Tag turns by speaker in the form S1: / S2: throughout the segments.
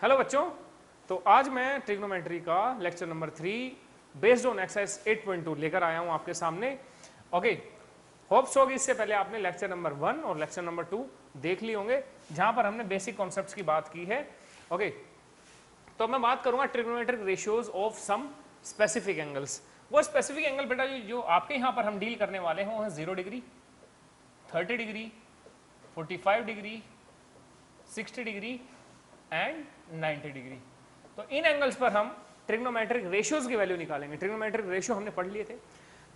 S1: Hello बच्चों, तो आज मैं ट्रिग्नोमेट्री का lecture number 3 based on exercise 8.2 लेकर आया हूं आपके सामने। ओके, होप्स होगी इससे पहले आपने लेक्चर नंबर 1 और लेक्चर नंबर 2 देख लिए होंगे, जहां पर हमने बेसिक कॉन्सेप्ट्स की बात की है। ओके, तो मैं बात करूंगा trigonometric ratios of some specific angles. वो स्पेसिफिक एंगल बेटा जो आपके यहां पर हम डील करने वाले हैं वो है 0 degree, 30 degree, 45 degree, 60 degree and 90 degree. तो इन एंगल्स पर हम ट्रिग्नोमेट्रिक रेशियोज की वैल्यू निकालेंगे। ट्रिग्नोमेट्रिक रेशियो हमने पढ़ लिए थे।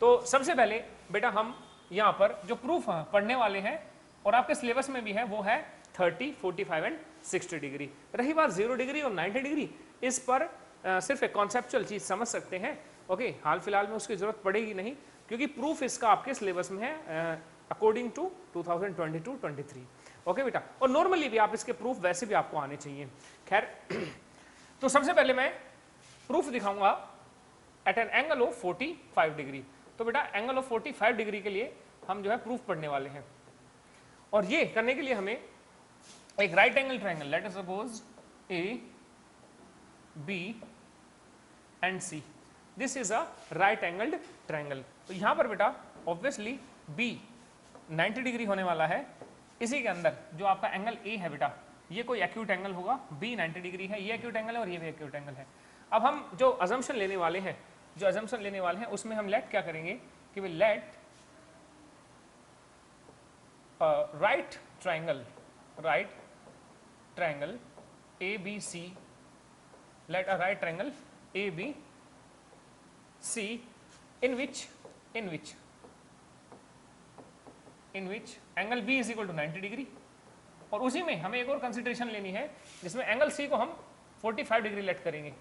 S1: तो सबसे पहले बेटा हम यहाँ पर जो प्रूफ पढ़ने वाले हैं और आपके सिलेबस में भी है वो है 30, 45 एंड 60 डिग्री। रही बात 0 डिग्री और 90 डिग्री, इस पर सिर्फ एक कॉन्सेप्चुअल चीज समझ सकते हैं। ओके, हाल फिलहाल में उसकी जरूरत पड़ेगी नहीं, क्योंकि प्रूफ इसका आपके सिलेबस में है अकॉर्डिंग टू 2022-23। ओके बेटा, और नॉर्मली भी आप इसके प्रूफ वैसे भी आपको आने चाहिए। खैर, तो सबसे पहले मैं प्रूफ दिखाऊंगा at an angle of 45 degree. तो बेटा एंगल ऑफ 45 डिग्री के लिए हम जो है प्रूफ पढ़ने वाले हैं, और ये करने के लिए हमें एक right angle triangle, let us suppose A B and C, this is a right angled triangle. तो यहां पर बेटा ऑब्वियसली बी 90 डिग्री होने वाला है। इसी के अंदर जो आपका एंगल ए है बेटा, ये कोई एक्यूट एंगल होगा, बी 90 डिग्री है, ये एक्यूट एंगल है और ये भी एक्यूट एंगल है। अब हम जो अजम्पशन लेने वाले हैं, उसमें हम लेट क्या करेंगे कि we let right triangle A B C, let a right triangle A B C in which angle B is equal to 90 degree. और उसी में हमें एक और कंसिडरेशन लेनी है जिसमें एंगल C को हम 45 डिग्री लेट करेंगे।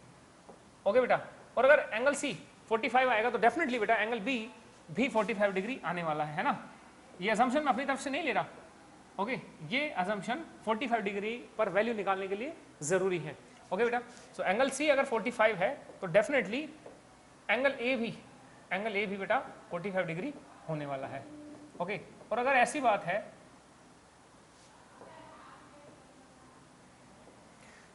S1: ओके बेटा, और अगर एंगल C 45 आएगा तो डेफिनेटली बेटा एंगल B भी 45 डिग्री आने वाला है ना। ये असम्पशन मैं अपनी तरफ से नहीं ले रहा। ओके, ये असम्पशन 45 डिग्री पर वैल्यू निकालने के लिए जरूरी है। ओके बेटा, सो एंगल C अगर 45 है तो डेफिनेटली एंगल ए भी बेटा 45 डिग्री होने वाला है। ओके, और अगर ऐसी बात है,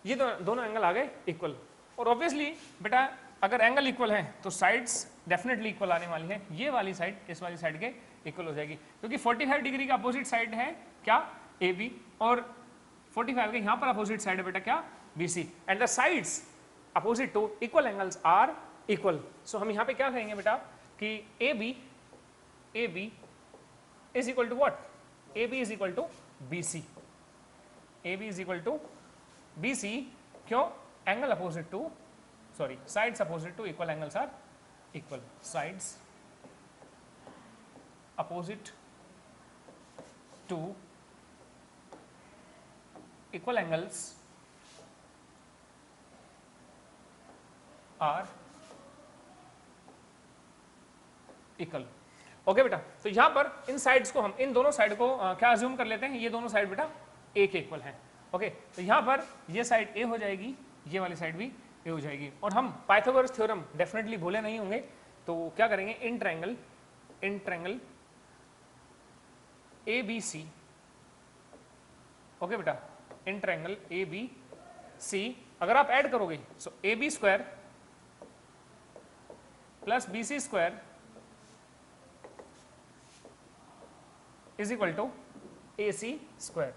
S1: ये दोनों एंगल आ गए इक्वल, और ऑब्वियसली बेटा अगर एंगल इक्वल है तो साइड्स डेफिनेटली इक्वल आने वाली है। ये वाली साइड इस वाली साइड के इक्वल हो जाएगी, क्योंकि 45 डिग्री का अपोजिट साइड है क्या, ए बी, और 45 के यहाँ पर अपोजिट साइड है बेटा क्या, B C, and the sides opposite to equal angles are equal. So हम यहाँ पे क्या कहेंगे बेटा कि A B is equal to what, A B is equal to B C, A B is equal to B C. क्यों, angle opposite to, sorry, sides opposite to equal angles are equal, sides opposite to equal angles are equal. Okay बेटा, तो यहां पर इन sides को हम, इन दोनों side को क्या अज्यूम कर लेते हैं, ये दोनों साइड बेटा ए के इक्वल है। ओके, तो यहां पर ये साइड ए हो जाएगी, ये वाली साइड भी ए हो जाएगी, और हम पाइथागोरस थ्योरम डेफिनेटली भूले नहीं होंगे। तो क्या करेंगे, in triangle A B C, okay बेटा, इन ट्रायंगल ए बी सी अगर आप ऐड करोगे so A B square plus B C square is equal to A C square.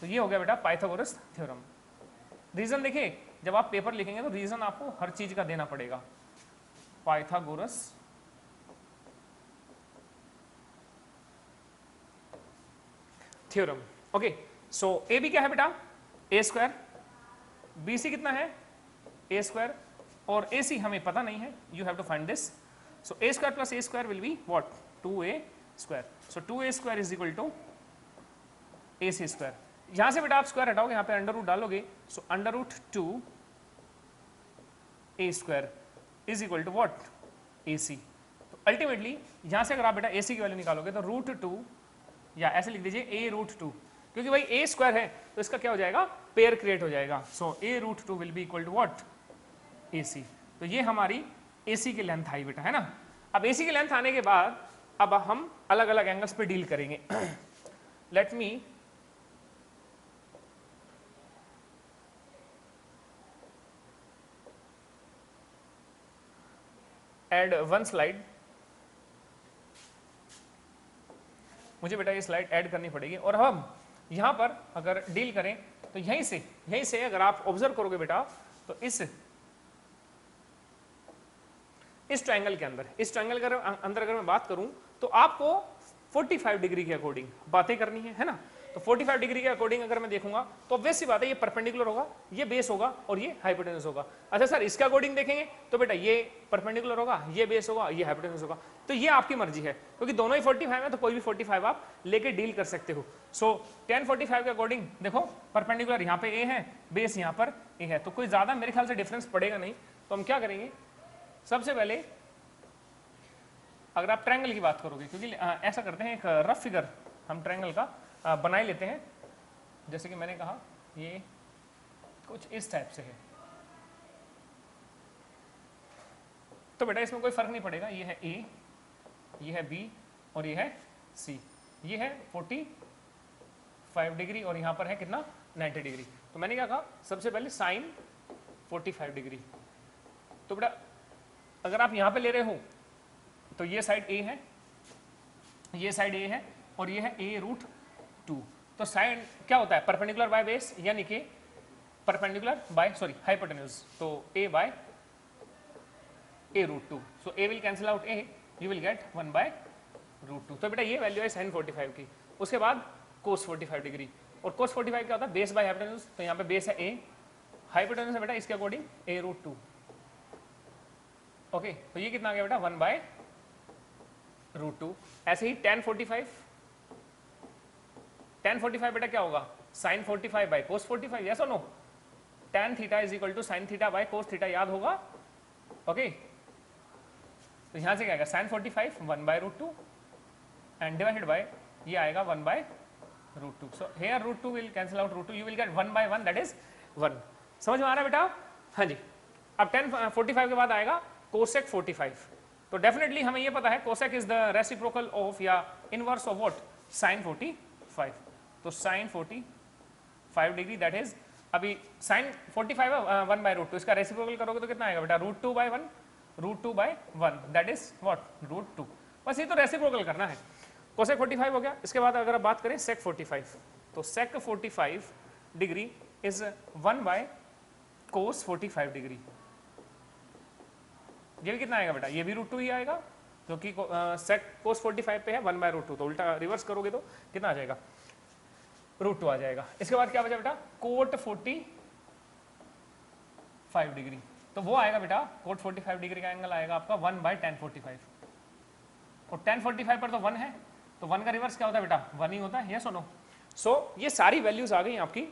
S1: तो ये हो गया बेटा पाइथागोरस थ्योरम। रीजन देखिए, जब आप पेपर लिखेंगे तो रीजन आपको हर चीज का देना पड़ेगा। Pythagoras theorem. Okay, so A B क्या है बेटा, ए स्क्वायर, बी सी कितना है, ए स्क्वायर, और ए सी हमें पता नहीं है, you have to find this. So A square plus A square will be what, 2a square. So 2a square is equal to A C square. यहां से बेटा आप स्क्वायर हटाओगे, यहां पे अंडर रूट डालोगे, so under root 2 A square is equal to what, A C. तो ultimately यहां से अगर आप बेटा ए सी की वैल्यू निकालोगे तो रूट 2, या ऐसे लिख दीजिए ए रूट 2, क्योंकि भाई ए स्क्वायर है तो इसका क्या हो जाएगा, पेयर क्रिएट हो जाएगा। So A root 2 will be equal to what, A C. तो ये हमारी ए सी की लेंथ आई बेटा, है ना। अब ए सी की लेंथ आने के बाद अब हम अलग अलग एंगल्स पे डील करेंगे। Let me add one slide, मुझे बेटा ये स्लाइड ऐड करनी पड़ेगी। और हम यहां पर अगर डील करें तो यहीं से अगर आप ऑब्जर्व करोगे बेटा तो इस ट्रायंगल के अंदर, इस ट्रायंगल के अंदर अगर मैं बात करूं तो आपको 45 डिग्री के अकॉर्डिंग बातें करनी है ना। तो 45 डिग्री के अकॉर्डिंग अगर मैं देखूंगा तो ऑब्वियस सी बात है ये परपेंडिकुलर होगा, ये बेस होगा और ये हाइपोटेनस होगा। अच्छा सर इसके अकॉर्डिंग देखेंगे तो बेटा ये परपेंडिकुलर होगा, ये बेस होगा, ये हाइपोटेनस होगा। तो ये आपकी मर्जी है क्योंकि दोनों ही 45 है तो कोई भी 45 आप लेके डील कर सकते हो। सो 1045 के अकॉर्डिंग देखो परपेंडिकुलर यहाँ पे ए है, बेस यहाँ पर ए है, तो कोई ज्यादा मेरे ख्याल से डिफरेंस पड़ेगा नहीं। तो हम क्या करेंगे, सबसे पहले अगर आप ट्रायंगल की बात करोगे, क्योंकि ऐसा करते हैं एक रफ फिगर हम ट्रायंगल का बना ही लेते हैं। जैसे कि मैंने कहा ये कुछ इस टाइप से है, तो बेटा इसमें कोई फर्क नहीं पड़ेगा, ये है ए, ये है बी और ये है सी। ये है 45 डिग्री और यहां पर है कितना 90 डिग्री। तो मैंने क्या कहा, सबसे पहले साइन 45 डिग्री। तो बेटा अगर आप यहां पे ले रहे हो तो ये साइड ए है, ये साइड ए है और ये है ए रूट 2। तो साइड क्या होता है, परपेंडिकुलर बाय बेस, यानी कि परपेंडिकुलर बाय हाइपोटेन्यूज, तो A by A root 2। So A will cancel out A, you will get 1 by root 2। तो बेटा ये वैल्यू है साइन 45 की। उसके बाद कोस 45 डिग्री, और कोस 45 क्या होता है, बेस बाय हाइपोटेन्यूज। तो यहाँ पे बेस है ए, हाइपोटेन्यूज है बेटा इसके अकॉर्डिंग ए रूट 2। ओके, तो ये कितना आ गया बेटा 1 बाय रूट 2। ऐसे ही tan 45 बेटा क्या होगा, साइन 45 बाय कोस 45, यस और no. tan theta is equal to sine theta by cos theta, याद होगा। ओके, तो यहां से क्या आएगा sine 45 1 by root 2 and divided by ये आएगा 1 by root 2। So here root 2 will cancel out root 2, you will get 1 by 1 that is 1। समझ में आ रहा है बेटा? हाँ जी। अब tan 45 के बाद आएगा कोसेक 45। तो डेफिनेटली हमें ये पता है cosec is the reciprocal of या इनवर्स ऑफ व्हाट, साइन 45। तो साइन 45 डिग्री दैट इज, अभी साइन 45 है 1 बाय रूट 2, इसका रेसिप्रोकल करोगे तो कितना आएगा बेटा root 2 by 1, root 2 by 1 that is what root 2। बस ये तो रेसिप्रोकल करना है। कोसेक 45 हो गया। इसके बाद अगर आप बात करें सेक 45, तो सेक 45 degree is 1 bye cos 45 degree. ये भी कितना आएगा बेटा, ये भी रूट 2 ही आएगा क्योंकि सेक कोस 45 पे है 1 बाय रूट 2, तो उल्टा रिवर्स करोगे तो कितना आ जाएगा रूट 2 आ जाएगा। इसके बाद क्या बचा बेटा, कोट 45 डिग्री। तो वो आएगा बेटा कोट 45 डिग्री का एंगल आएगा आपका 1 बाय tan 45, और tan 45 पर तो 1 है, तो 1 का रिवर्स क्या होता है बेटा 1 ही होता है, यस और नो। सो ये सारी वैल्यूज आ गई आपकी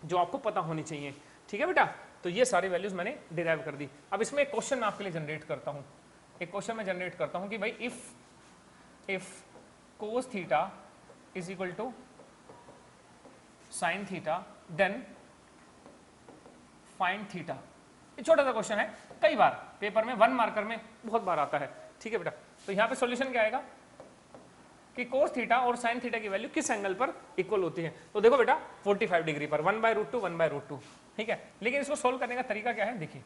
S1: जो आपको पता होनी चाहिए, ठीक है बेटा। तो ये सारी वैल्यूज मैंने डिराइव कर दी। अब इसमें एक क्वेश्चन आपके लिए जनरेट करता हूं, एक क्वेश्चन मैं जनरेट करता हूं कि भाई if cos theta is equal to sine theta then find theta. ये छोटा सा क्वेश्चन है, कई बार पेपर में 1 मार्कर में बहुत बार आता है, ठीक है बेटा। तो यहाँ पे सॉल्यूशन क्या आएगा कि कोस थीटा और साइन थीटा की वैल्यू किस एंगल पर इक्वल होती है। तो देखो बेटा 45 डिग्री पर 1 बाय रूट 2 1 बाय रूट 2, ठीक है। लेकिन इसको सोल्व करने का तरीका क्या है, देखिए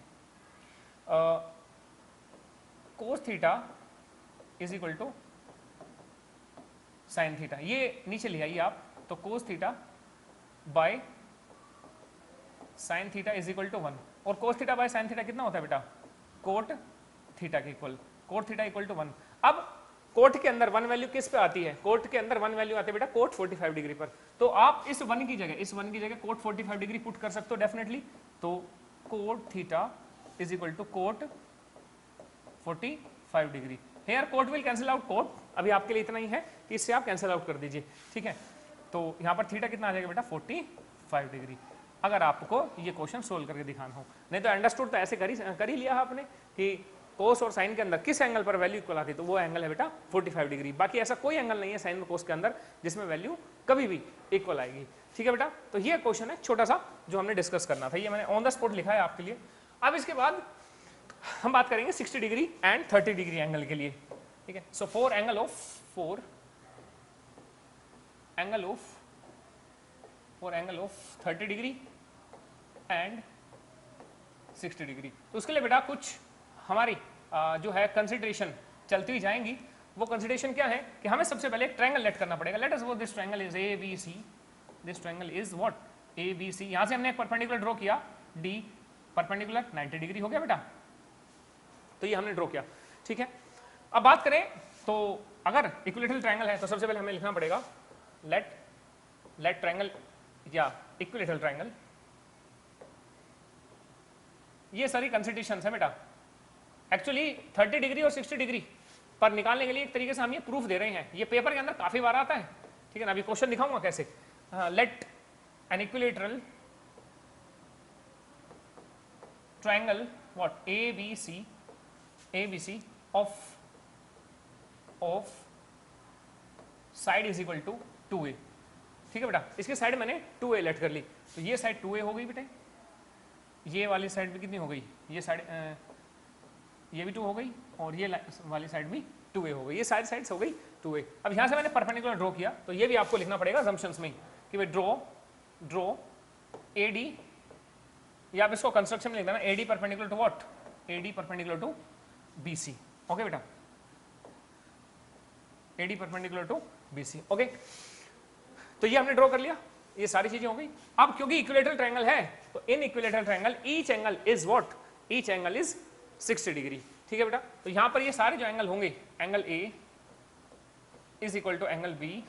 S1: cos theta is equal to sine theta, ये नीचे ले आइए आप। तो cos theta by sine theta is equal to 1, और cos theta by sine theta कितना होता है बेटा, कोट थीटा के इक्वल, कोट थीटा इक्वल टू 1। अब कोट के अंदर 1 वैल्यू किस पे आती है, कोट के अंदर 1 वैल्यू आती है बेटा कोट 45 डिग्री पर। तो आप इस 1 की जगह कोट 45 डिग्री पुट कर सकते हो डेफिनेटली। तो cot theta is equal to cot 45 degree. Here cot will cancel out cot, अभी आपके लिए इतना ही है कि इससे आप कैंसिल आउट कर दीजिए, ठीक है। तो यहाँ पर थीटा कितना आ जाएगा बेटा 45 डिग्री, अगर आपको ये क्वेश्चन सोल्व करके दिखाना हो। नहीं तो अंडरस्टूड तो ऐसे कर ही लिया आपने कि कोस और साइन के अंदर किस एंगल पर वैल्यू इक्वल आती है, तो वो एंगल है बेटा 45 डिग्री। बाकी ऐसा कोई एंगल नहीं है साइन और कोस के अंदर जिसमें वैल्यू कभी भी इक्वल आएगी, ठीक है बेटा। तो ये क्वेश्चन है छोटा सा जो हमने डिस्कस करना था, ये मैंने ऑन द स्पॉट लिखा है आपके लिए। अब इसके बाद हम बात करेंगे 60 डिग्री एंड 30 डिग्री एंगल के लिए, ठीक है। So for angle of 30 degree and 60 degree, तो उसके लिए बेटा कुछ हमारी जो है कंसिडरेशन चलती हुई जाएंगी। वो कंसिडरेशन क्या है कि हमें सबसे पहले एक ट्रायंगल लेट करना पड़ेगा। Let us suppose this triangle is A B C, this triangle is what A B C. यहां से हमने एक परपेंडिकुलर ड्रॉ किया, डी परपेंडिकुलर 90 डिग्री हो गया बेटा, तो ये हमने ड्रॉ किया, ठीक है। अब बात करें तो अगर इक्विलेटरल ट्रायंगल है तो सबसे पहले हमें लिखना पड़ेगा लेट ट्रायंगल या इक्विलेटरल ट्रायंगल। ये सारी कंसिडरेशंस है बेटा। एक्चुअली 30 डिग्री और 60 डिग्री पर निकालने के लिए एक तरीके से हम ये प्रूफ दे रहे हैं। ये पेपर के अंदर काफी बार आता है, ठीक है ना। अभी क्वेश्चन दिखाऊंगा कैसे। Let an equilateral triangle what A B C of side is equal to 2a, ठीक है बेटा। इसके साइड मैंने 2a लेट कर ली, तो ये साइड 2a हो गई बेटे, ये वाली साइड भी कितनी हो गई, ये साइड ये भी 2 हो गई और ये वाली साइड भी 2a हो गई, ये सारी साइड्स हो गई 2a। अब यहाँ से मैंने परपेंडिकुलर ड्रॉ किया, तो ये भी आपको लिखना पड़ेगा असम्पशंस में कि भाई ड्रॉ AD, या आप इसको कंस्ट्रक्शन में लिख देना AD perpendicular to what, AD perpendicular to BC। Okay बेटा, AD perpendicular to BC। Okay, तो ये हमने ड्रॉ कर लिया, ये सारी चीजें हो गई। अब क्योंकि इक्विलेटरल ट्रायंगल है तो इन equilateral triangle each angle is what, each angle is 60 degree, ठीक है बेटा। तो यहां पर ये सारे जो एंगल होंगे, angle A is equal to angle B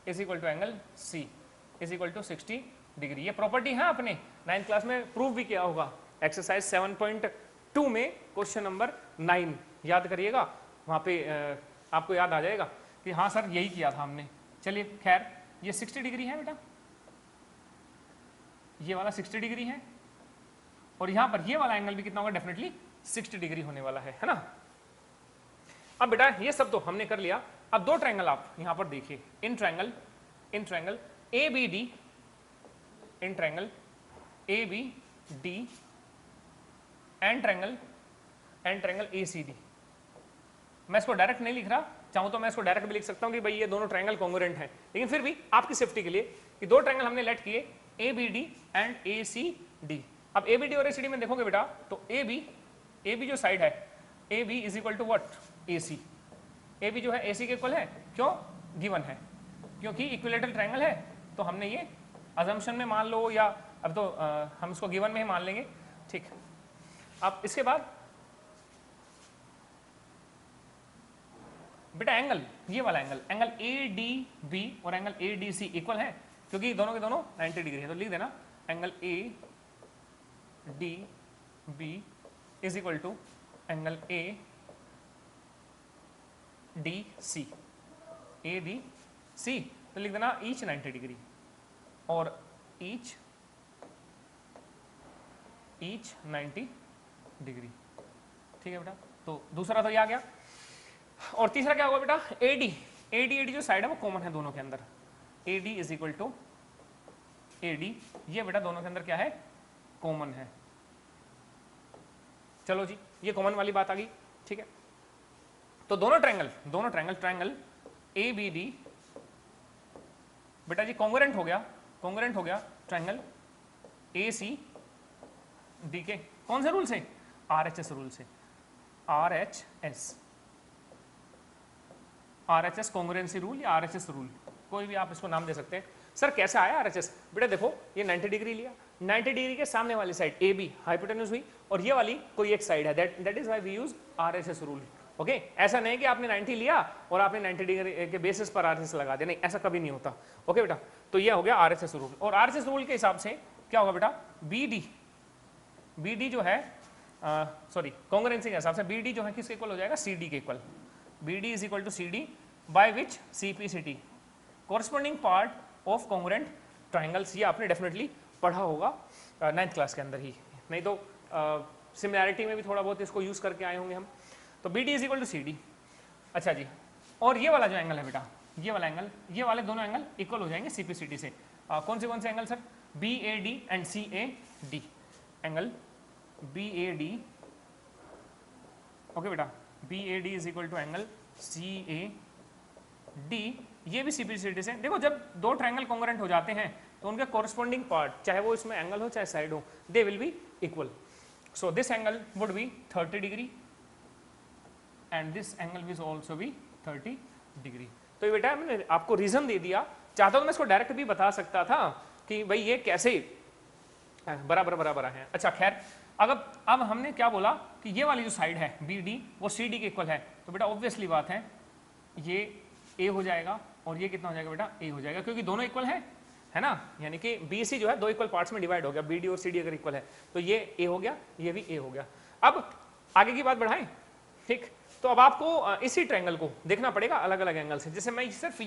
S1: is equal to angle C is equal to 60 degree. ये प्रॉपर्टी है आपने 9th क्लास में प्रूव भी किया होगा, एक्सरसाइज 7.2 में क्वेश्चन नंबर 9 याद करिएगा, वहां पे आपको याद आ जाएगा कि हाँ सर यही किया था हमने। चलिए खैर, ये 60 डिग्री है बेटा, ये वाला 60 डिग्री है और यहां पर ये वाला एंगल भी कितना होगा, डेफिनेटली 60 डिग्री होने वाला है ना। अब बेटा ये सब तो हमने कर लिया। अब दो ट्रायंगल आप यहां पर देखिए, in triangle ABD, in triangle ABD and triangle ACD। मैं इसको डायरेक्ट नहीं लिख रहा, चाहूं तो मैं इसको डायरेक्ट भी लिख सकता हूं कि भाई ये दोनों ट्रायंगल कॉन्ग्रुएंट हैं, लेकिन फिर भी आपकी सेफ्टी के लिए कि दो ट्रायंगल हमने लेट किए ABD एंड ACD। अब ABD और ACD में देखोगे बेटा तो AB जो साइड है AB is equal to what, AC। AB जो है AC के इक्वल है, क्यों, गिवन है, क्योंकि इक्विलेटरल ट्रायंगल है तो हमने ये अजम्पशन में मान लो या अब तो हम इसको गिवन में ही मान लेंगे, ठीक। अब इसके बाद बेटा एंगल, ये वाला एंगल ADB और एंगल ADC इक्वल है क्योंकि दोनों के दोनों 90 डिग्री है, तो लिख देना angle ADB is equal to angle ADC, तो लिख देना ईच 90 डिग्री और ईच 90 डिग्री, ठीक है बेटा। तो दूसरा तो ये आ गया और तीसरा क्या होगा बेटा, AD जो साइड है वो कॉमन है दोनों के अंदर, AD is equal to AD, ये बेटा दोनों के अंदर क्या है, कॉमन है। चलो जी, ये कॉमन वाली बात आ गई, ठीक है। तो दोनों ट्रायंगल ABD बेटा जी कॉन्ग्रुएंट हो गया ट्रायंगल ACD के कौन से रूल से, RHS रूल से, RHS कॉन्ग्रुएंसी रूल या RHS रूल, कोई भी आप इसको नाम दे सकते हैं। सर कैसे आया RHS, बेटा देखो ये 90 डिग्री लिया, 90 डिग्री के सामने वाली साइड AB हाइपोटेन्यूज हुई और ये वाली कोई एक साइड है, that is why we use RHS rule. Okay, ऐसा नहीं कि आपने 90 लिया और आपने 90 डिग्री के बेसिस पर RHS लगा दिया, नहीं ऐसा कभी नहीं होता। ओके बेटा, तो ये हो गया RHS रूल। और RHS रूल के हिसाब से क्या होगा बेटा, BD जो है सॉरी कॉन्ग्रुएंसी के हिसाब से BD जो है किसके इक्वल हो जाएगा, CD के इक्वल। BD is equal to CD by which CPCT, corresponding part of congruent triangles. ये आपने डेफिनेटली पढ़ा होगा 9th क्लास के अंदर ही, नहीं तो सिमिलैरिटी में भी थोड़ा बहुत इसको यूज करके आए होंगे हम। तो BD is equal to CD। अच्छा जी, और ये वाला जो एंगल है बेटा, ये वाला एंगल, ये वाले दोनों एंगल इक्वल हो जाएंगे CPCT से। कौन से angle sir, BAD and CAD, angle BAD। Okay बेटा, BAD is equal to angle CAD, ये भी CPCT से। देखो जब दो ट्रायंगल कॉन्ग्रुएंट हो जाते हैं तो उनके कॉरस्पॉन्डिंग पार्ट, चाहे वो इसमें एंगल हो चाहे साइड हो, they will be equal. So this angle would be 30 degree and this angle will also be 30 degree. तो ये बेटा मैंने आपको रीजन दे दिया, चाहता तो मैं इसको डायरेक्ट भी बता सकता था कि भाई ये कैसे बराबर बराबर है। अच्छा खैर, अब हमने क्या बोला कि ये वाली जो साइड है बी डी वो सी डी के इक्वल है, तो बेटा ऑब्वियसली बात है ये ए हो जाएगा और ये कितना हो जाएगा बेटा ए हो जाएगा, क्योंकि दोनों इक्वल है ना, यानी कि बी सी जो है दो इक्वल पार्ट्स में डिवाइड हो गया, बी डी और सी डी अगर इक्वल है तो ये ए हो गया, ये भी ए हो गया। अब आगे की बात बढ़ाएं, ठीक, तो अब आपको इसी ट्रायंगल को देखना पड़ेगा अलग अलग एंगल से। जैसे मैं सिर्फ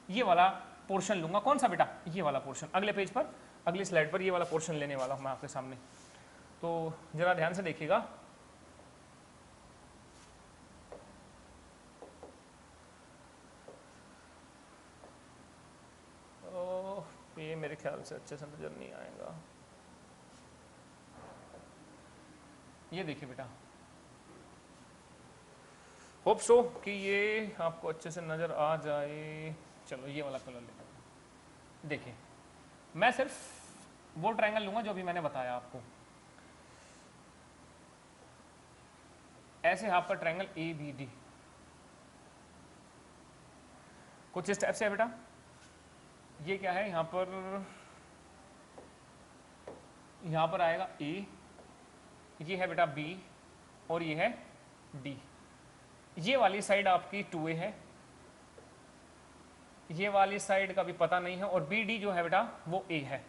S1: ये वाला पोर्शन लूंगा, कौन सा बेटा, ये वाला पोर्शन, अगले पेज पर अगली स्लाइड पर ये वाला पोर्शन लेने वाला हूं मैं आपके सामने, तो जरा ध्यान से देखिएगा। ये मेरे ख्याल से अच्छे से नजर नहीं आएगा, ये देखिए बेटा, होप सो कि ये आपको अच्छे से नजर आ जाए। चलो ये वाला कलर लेते हैं। देखिए मैं सिर्फ वो ट्रायंगल लूंगा जो भी मैंने बताया आपको, ऐसे आपका ट्रायंगल ए बी डी कुछ स्टेप से है बेटा। ये क्या है, यहां पर आएगा ए, ये है बेटा बी और ये है डी। ये वाली साइड आपकी 2a है, ये वाली साइड का भी पता नहीं है, और बी डी जो है बेटा वो a है,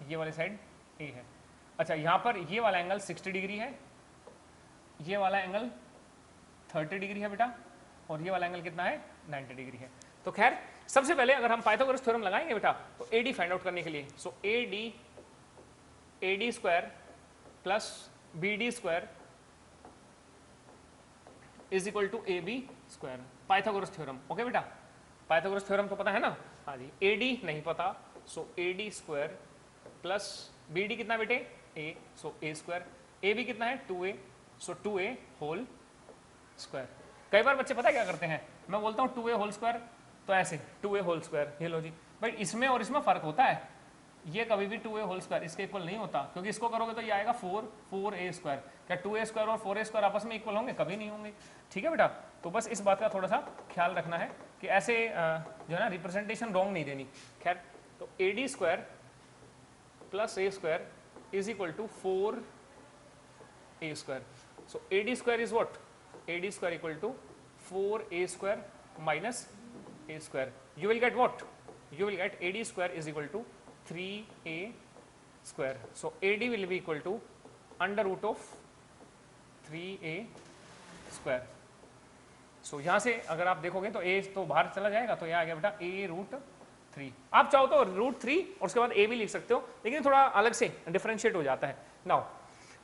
S1: ये वाली साइड a है। अच्छा यहां पर ये वाला एंगल 60 डिग्री है, ये वाला एंगल 30 डिग्री है बेटा, और ये वाला एंगल कितना है 90 डिग्री है। तो खैर सबसे पहले अगर हम पाइथागोरस थ्योरम लगाएंगे बेटा तो AD फाइंड आउट करने के लिए, so AD square plus BD square is equal to AB square, Pythagoras theorem. Okay बेटा, पाइथागोरस थ्योरम तो पता है ना, हाँ जी। AD नहीं पता, so AD square plus BD कितना बेटे A, so A square, AB कितना है 2A, सो 2A होल स्क्वायर। कई बार बच्चे पता क्या करते हैं, मैं बोलता हूँ 2A होल स्क्वायर तो ऐसे 2A होल स्क्वायर, ये लो जी भाई, इसमें और इसमें फर्क होता है, ये कभी भी 2A होल स्क्वायर इसके इक्वल नहीं होता, क्योंकि इसको करोगे तो ये आएगा 4A स्क्वायर। क्या 2A स्क्वायर और 4A स्क्वायर आपस में इक्वल होंगे, कभी नहीं होंगे, ठीक है बेटा। तो बस इस बात का थोड़ा सा ख्याल रखना है कि ऐसे जो है ना रिप्रेजेंटेशन रॉन्ग नहीं देनी। खैर तो AD square plus A square is equal to 4A square, so AD square is what, AD square equal to 4A square minus A square, you will get what, you will get AD square is equal to 3A square, so AD will be equal to under root of 3A square। so यहाँ से अगर आप देखोगे तो A तो बाहर चला जाएगा, तो यह आ गया बेटा A√3। आप चाहो तो √3 और उसके बाद A भी लिख सकते हो, लेकिन थोड़ा अलग से डिफरेंशिएट हो जाता है। नाउ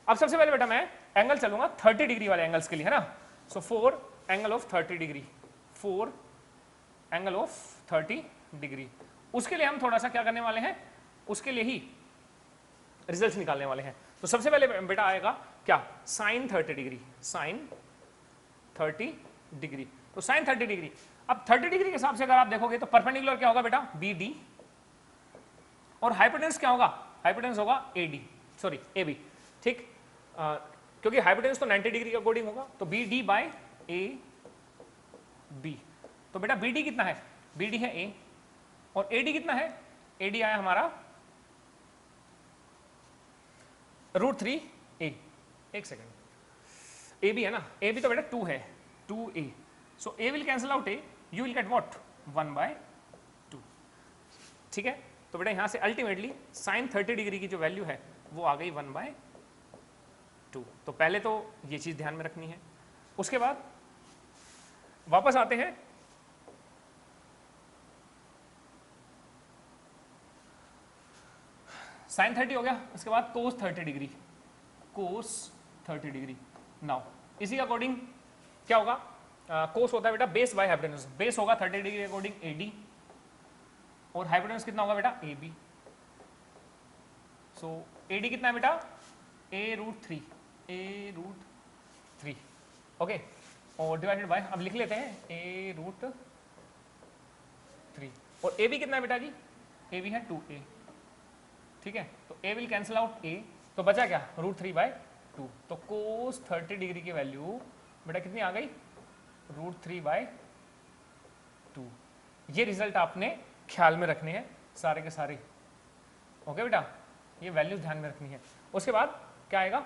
S1: अब सबसे पहले बेटा मैं एंगल चलूंगा 30 डिग्री वाले एंगल्स के लिए, है ना। सो 4 angle of 30 degree, 4 angle of 30 degree, उसके लिए हम थोड़ा सा क्या करने वाले हैं, उसके लिए ही रिजल्ट्स निकालने वाले हैं। तो सबसे पहले बेटा आएगा क्या, साइन 30 डिग्री, साइन 30 डिग्री, तो साइन 30 डिग्री। अब 30 डिग्री के हिसाब से अगर आप देखोगे तो परपेंडिकुलर क्या होगा बेटा BD, और हाइपोटेन्यूस क्या होगा, हाइपोटेन्यूस होगा AD, सॉरी AB, ठीक, क्योंकि हाइपोटेन्यूस तो 90 डिग्री के अकॉर्डिंग होगा, तो BD बाय AB। तो बेटा BD कितना है, BD है A, और AD कितना है, AD आया हमारा √3A। एक सेकेंड, AB है ना, AB तो बेटा 2 है, 2A, so A will cancel out A, you will get what 1/2, ठीक है। तो बेटा यहां से अल्टीमेटली साइन 30 डिग्री की जो वैल्यू है वो आ गई 1/2। तो पहले तो ये चीज ध्यान में रखनी है। उसके बाद वापस आते हैं, साइन 30 हो गया, उसके बाद कोस 30 डिग्री, कोस 30 डिग्री। नाउ इसी अकॉर्डिंग क्या होगा, कोस होता है बेटा बेस बाय हाइपोटेन्यूज, बेस होगा 30 डिग्री के अकॉर्डिंग AD, और हाइपोटेन्यूज कितना होगा बेटा AB। सो AD कितना है बेटा A√3, A√3, ओके, और डिवाइडेड बाय, अब लिख लेते हैं A√3, और AB कितना है बेटा जी, AB है 2A, ठीक है। तो A will cancel out A, तो बचा क्या √3/2, तो कोस 30 डिग्री की वैल्यू बेटा कितनी आ गई, √3/2। ये रिजल्ट आपने ख्याल में रखने हैं सारे के सारे। ओके बेटा, ये वैल्यूज ध्यान में रखनी है। उसके बाद क्या आएगा,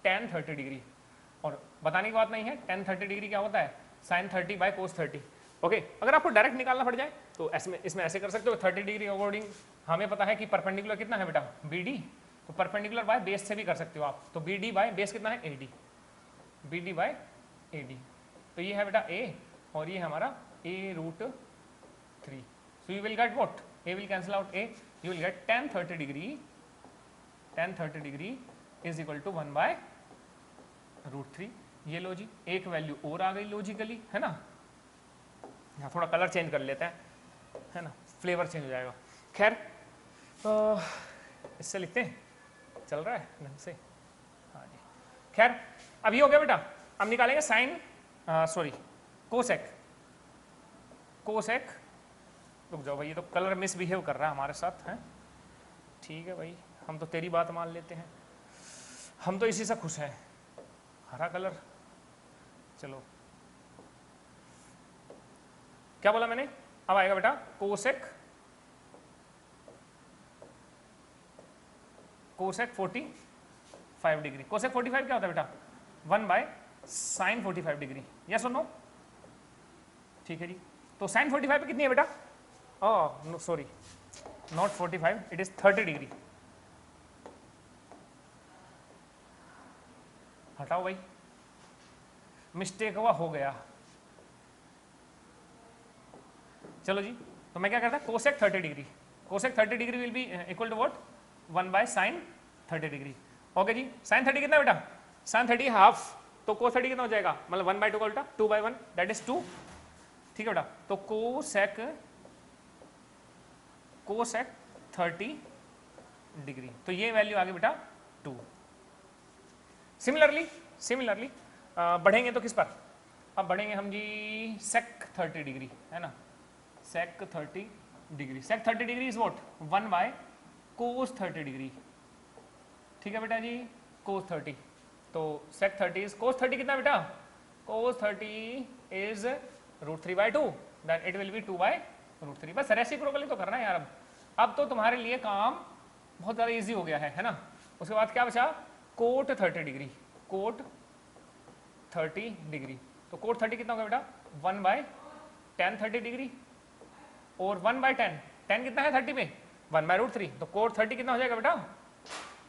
S1: tan 30 डिग्री। और बताने की बात नहीं है, tan 30 डिग्री क्या होता है, sin 30/cos 30। ओके, अगर आपको डायरेक्ट निकालना पड़ जाए तो इसमें ऐसे कर सकते हो, 30 डिग्री अकॉर्डिंग हमें पता है कि परपेंडिकुलर कितना है बेटा, BD, तो परपेंडिकुलर बाय बेस से भी कर सकते हो आप। तो BD बाय बेस कितना है, AD, BD बाय AD। तो ये है बेटा A और ये हमारा A√3। So you will get what, A will cancel out A, you will get tan 30 degree is equal to 1/√3। ये लो जी, एक वैल्यू और आ गई लॉजिकली, है ना। यहाँ थोड़ा कलर चेंज कर लेते हैं, है ना, फ्लेवर चेंज हो जाएगा। खैर इससे लिखते हैं, चल रहा है ढंग से, हाँ जी। खैर अब ये हो गया बेटा, अब निकालेंगे साइन कोसेक। रुक जाओ भाई, ये तो कलर मिसबिहेव कर रहा है हमारे साथ, है। ठीक है भाई, हम तो तेरी बात मान लेते हैं, हम तो इसी से खुश हैं, हरा कलर। चलो क्या बोला मैंने, अब आएगा बेटा कोसेक 45 डिग्री। कोसेक 45 क्या होता है बेटा, 1/sin 45 डिग्री, यस और नो। ठीक है जी, तो sin 45 पे कितनी है बेटा, no sorry, not 45, it is 30 degree. हटाओ भाई, मिस्टेक हुआ, हो गया। चलो जी, तो मैं क्या करता, cosec 30 degree, cosec 30 degree will be equal to what, 1/sin 30 degree. Okay जी, sin 30 कितना बेटा, sin 30 हाफ, तो cos 30 कितना हो जाएगा, मतलब 1/2 का उल्टा 2/1, दैट इज 2। ठीक है बेटा, तो कोसेक 30 डिग्री, तो ये वैल्यू आ गई बेटा 2। सिमिलरली बढ़ेंगे तो किस पर, अब बढ़ेंगे हम जी sec 30 डिग्री, है ना, sec 30 degree. sec 30 degree is what, 1/cos 30 degree. ठीक है बेटा जी, cos 30, तो sec 30 इज cos 30 कितना बेटा, cos 30 is √3/2, then it will be 2/√3। बस रेसिप्रोकली तो करना है यार। अब तो तुम्हारे लिए काम बहुत ज़्यादा इजी हो गया है ना। उसके बाद क्या बचा, cot 30 डिग्री, cot 30 डिग्री, तो cot 30 कितना होगा बेटा, 1/tan 30 डिग्री, और 1/tan, tan कितना है 30 में, 1/√3, तो cot 30 कितना हो जाएगा बेटा,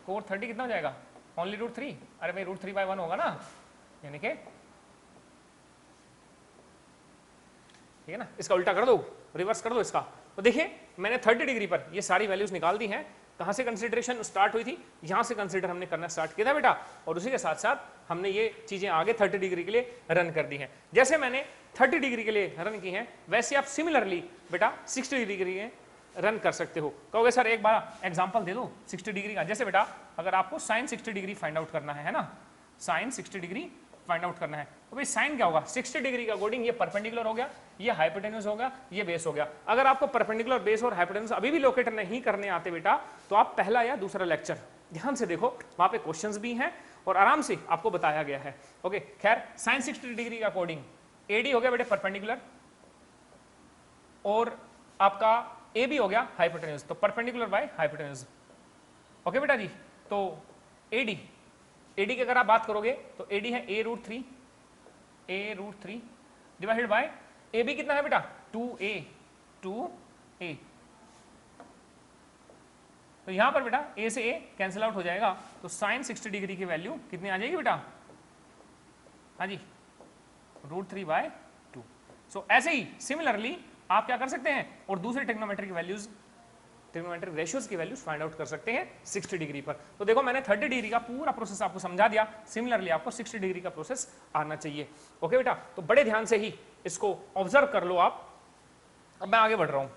S1: cot 30 कितना हो जाएगा, ओनली √3। अरे भाई √3/1 होगा ना, यानी कि ठीक है ना, इसका उल्टा कर दो, रिवर्स कर दो इसका। तो देखिए मैंने 30 डिग्री पर ये सारी वैल्यूज निकाल दी हैं। कहाँ से कंसिडरेशन स्टार्ट हुई थी, यहाँ से कंसिडर हमने करना स्टार्ट किया था बेटा, और उसी के साथ साथ हमने ये चीजें आगे 30 डिग्री के लिए रन कर दी हैं। जैसे मैंने 30 डिग्री के लिए रन की हैं, वैसे आप सिमिलरली बेटा 60 डिग्री के रन कर सकते हो। कहोगे सर एक बार एग्जाम्पल दे दो 60 डिग्री का। जैसे बेटा अगर आपको साइन 60 डिग्री फाइंड आउट करना है ना, साइन 60 डिग्री फाइंड आउट करना है, तो भाई साइन क्या होगा, 60 डिग्री का अकॉर्डिंग ये परपेंडिकुलर हो गया, ये हाइपोटेन्यूज हो गया, ये बेस हो गया। अगर आपको परपेंडिकुलर, बेस और हाइपोटेन्यूज अभी भी लोकेट नहीं करने आते बेटा, तो आप पहला या दूसरा लेक्चर ध्यान से देखो, वहां पे क्वेश्चंस भी हैं और आराम से आपको बताया गया है। ओके, खैर साइन 60 डिग्री के अकॉर्डिंग एडी हो गया बेटे परपेंडिकुलर, और आपका ए बी हो गया हाइपोटेन्यूज, तो परपेंडिकुलर बाय हाइपोटेन्यूज। ओके बेटा जी, तो एडी की अगर आप बात करोगे तो एडी है a√3 divided by A B कितना है बेटा 2a। तो यहां पर बेटा a से a कैंसिल आउट हो जाएगा, तो साइन 60 डिग्री की वैल्यू कितनी आ जाएगी बेटा, हाँ जी √3/2। सो ऐसे ही सिमिलरली आप क्या कर सकते हैं, और दूसरे ट्रिग्नोमेट्रिक वैल्यूज, ट्रिग्नोमेट्रिक रेशियोज की वैल्यूज फाइंड आउट कर सकते हैं 60 डिग्री पर। तो देखो मैंने 30 डिग्री का पूरा प्रोसेस आपको समझा दिया, सिमिलरली आपको 60 डिग्री का प्रोसेस आना चाहिए। ओके बेटा, तो बड़े ध्यान से ही इसको ऑब्जर्व कर लो आप। अब मैं आगे बढ़ रहा हूं,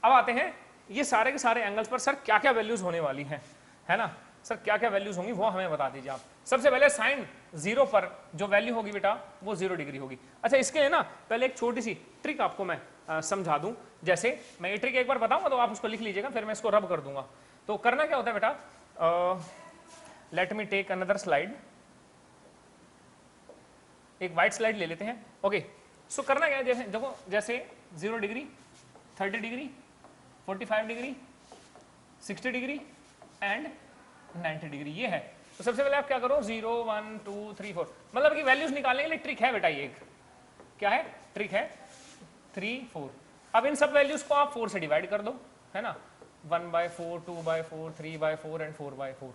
S1: अब आते हैं ये सारे के सारे एंगल्स पर सर क्या क्या वैल्यूज होने वाली हैं, है ना। सर क्या क्या वैल्यूज होंगी वो हमें बता दीजिए आप। सबसे पहले साइन 0 पर जो वैल्यू होगी बेटा वो 0 डिग्री होगी। अच्छा, इसके लिए ना पहले एक छोटी सी ट्रिक आपको मैं समझा दूं। जैसे मैं ये ट्रिक एक बार बताऊंगा तो आप उसको लिख लीजिएगा, फिर मैं इसको रब कर दूंगा। तो करना क्या होता है बेटा, let me take another slide. एक वाइट स्लाइड ले लेते हैं। ओके, सो करना क्या है, जैसे देखो, जैसे 0 degree, 30 degree, 45 degree, 60 degree and 90 degree, ये है। तो सबसे पहले आप क्या करो, 0 1 2 3 4, मतलब कि वैल्यूज निकालने के लिए ट्रिक है बेटा, ये एक क्या है, ट्रिक है, 3 4। अब इन सब वैल्यूज को आप 4 से डिवाइड कर दो, है ना, 1/4, 2/4, 3/4 एंड 4/4।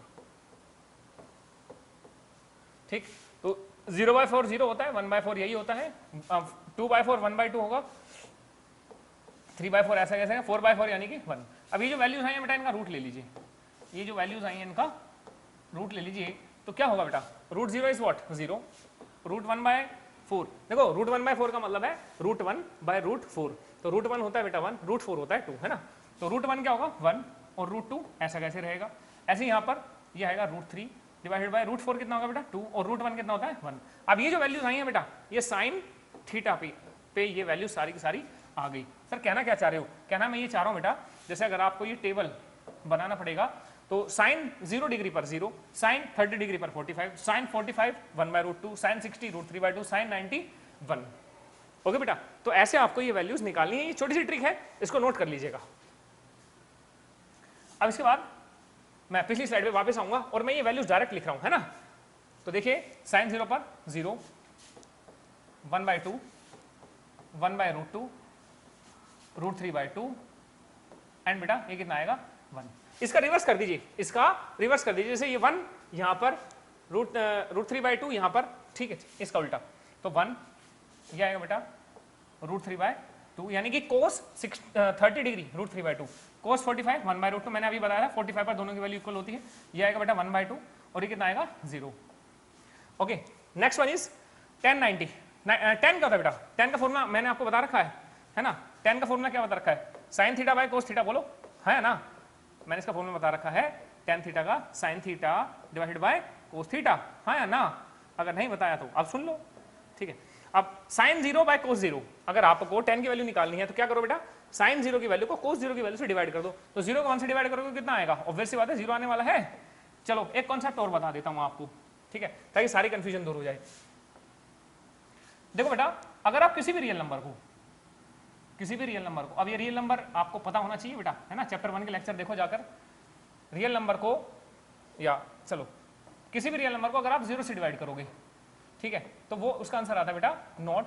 S1: ठीक, तो 0/4 0 होता है, 1/4 यही होता है, 2/4 1/2 होगा, 3/4 ऐसा कैसे है, 4/4 यानी कि 1। अब ये जो वैल्यूज आई हैं बेटा, इनका रूट ले लीजिए, ये जो वैल्यूज आई हैं इनका रूट ले लीजिए। तो क्या होगा बेटा, रूट 0 इज व्हाट, 0, रूट 1/4, देखो रूट 1/4 का मतलब है रूट 1/√4, तो रूट 1 होता है बेटा 1, रूट 4 होता है 2, है ना। तो रूट 1 क्या होगा 1 और रूट 2 ऐसा कैसे रहेगा, ऐसे यहाँ पर ये आएगा रूट 3 डिवाइडेड बाय रूट 4 कितना होगा बेटा 2, और रूट 1 कितना होता है 1। अब ये जो वैल्यूज आई हैं बेटा, ये साइन थीटा पे ये वैल्यू सारी की सारी आ गई। सर कहना क्या चाह रहे हो, कहना मैं ये चाह रहा हूँ बेटा, जैसे अगर आपको ये टेबल बनाना पड़ेगा, तो साइन 0 डिग्री पर 0, साइन 30 डिग्री पर 45, साइन 45 1/√2, साइन 60 √3/2, साइन 90 1। ओके बेटा, तो ऐसे आपको ये वैल्यूज निकालनी है, ये छोटी सी ट्रिक है, इसको नोट कर लीजिएगा। अब इसके बाद मैं पिछली स्लाइड पे वापस आऊंगा और मैं ये वैल्यूज डायरेक्ट लिख रहा हूं, है ना। तो देखिए साइन 0 पर 0, 1/2, 1/√2, √3/2 एंड बेटा ये कितना आएगा 1। इसका रिवर्स कर दीजिए, इसका रिवर्स कर दीजिए, जैसे ये 1 यहां पर, √3/2 यहां पर, ठीक है, इसका उल्टा, तो 1 ये आएगा बेटा √3/2, यानी कि कोस 30 डिग्री √3/2, कोस 45 1/√2, मैंने अभी बताया था 45 पर दोनों की वैल्यू इक्वल होती है, ये आएगा बेटा 1/2 और ये कितना आएगा 0। Okay, next one is tan 90। tan क्या होता है बेटा, tan का फॉर्मूला मैंने आपको बता रखा है ना, tan का फॉर्मूला क्या बता रखा है, sin theta by cos theta, बोलो, है ना, मैंने इसका फॉर्मूला बता रखा है, tan थीटा का sin theta divided by cos theta, हाँ या ना, अगर नहीं बताया तो अब सुन लो, ठीक है। अब sin 0 बाय cos 0, अगर आपको tan की वैल्यू निकालनी है तो क्या करो बेटा, sin 0 की वैल्यू को cos 0 की वैल्यू से डिवाइड कर दो, तो 0 को 1 से डिवाइड करोगे कितना आएगा, ऑब्वियस सी बात है 0 आने वाला है। चलो एक कॉन्सेप्ट और बता देता हूं आपको, ठीक है, ताकि सारी कंफ्यूजन दूर हो जाए। देखो बेटा, अगर आप किसी भी रियल नंबर को, अब ये रियल नंबर आपको पता होना चाहिए बेटा, है ना, चैप्टर 1 के लेक्चर देखो जाकर, रियल नंबर को, या चलो किसी भी रियल नंबर को अगर आप 0 से डिवाइड करोगे, ठीक है, तो वो उसका आंसर आता है बेटा नॉट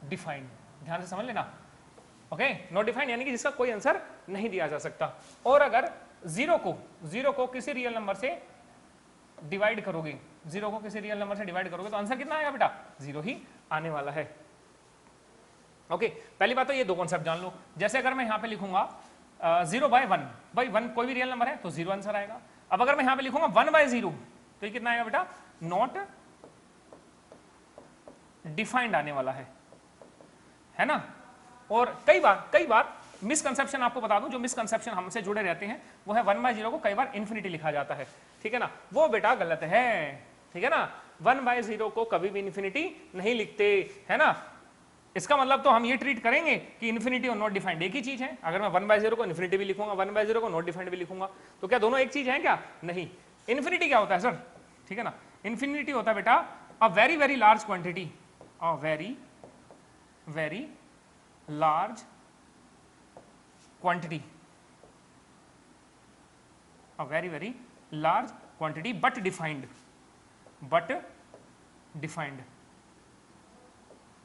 S1: डिफाइंड, ध्यान से समझ लेना। ओके, नॉट डिफाइंड यानी कि जिसका कोई आंसर नहीं दिया जा सकता। और अगर 0 को किसी रियल नंबर से डिवाइड करोगे, 0 को किसी रियल नंबर से डिवाइड करोगे तो आंसर कितना आएगा बेटा 0 ही आने वाला है। ओके, पहली बात तो ये दो कॉन्सेप्ट जान लो। जैसे अगर मैं यहां पे लिखूंगा 0/1, भाई 1 कोई भी रियल नंबर है तो 0 आंसर आएगा। अब अगर मैं यहां पे लिखूंगा 1/0 तो ये कितना आएगा बेटा नॉट डिफाइंड आने वाला है ना। और कई बार मिसकंसेप्शन आपको बता दूं, जो मिसकंसेप्शन हमसे जुड़े रहते हैं वो है 1/0 को कई बार इन्फिनिटी लिखा जाता है, ठीक है ना, वो बेटा गलत है, ठीक है ना। 1/0 को कभी भी इन्फिनिटी नहीं लिखते, है ना। इसका मतलब तो हम ये ट्रीट करेंगे कि इन्फिनिटी और नॉट डिफाइंड एक ही चीज है। अगर मैं 1/0 को इन्फिनिटी भी लिखूंगा, 1/0 को नॉट डिफाइंड भी लिखूंगा, तो क्या दोनों एक चीज है क्या, नहीं। इन्फिनिटी क्या होता है सर, ठीक है ना, इन्फिनिटी होता है बेटा a very very large quantity, a very very large quantity, a very very large quantity but defined,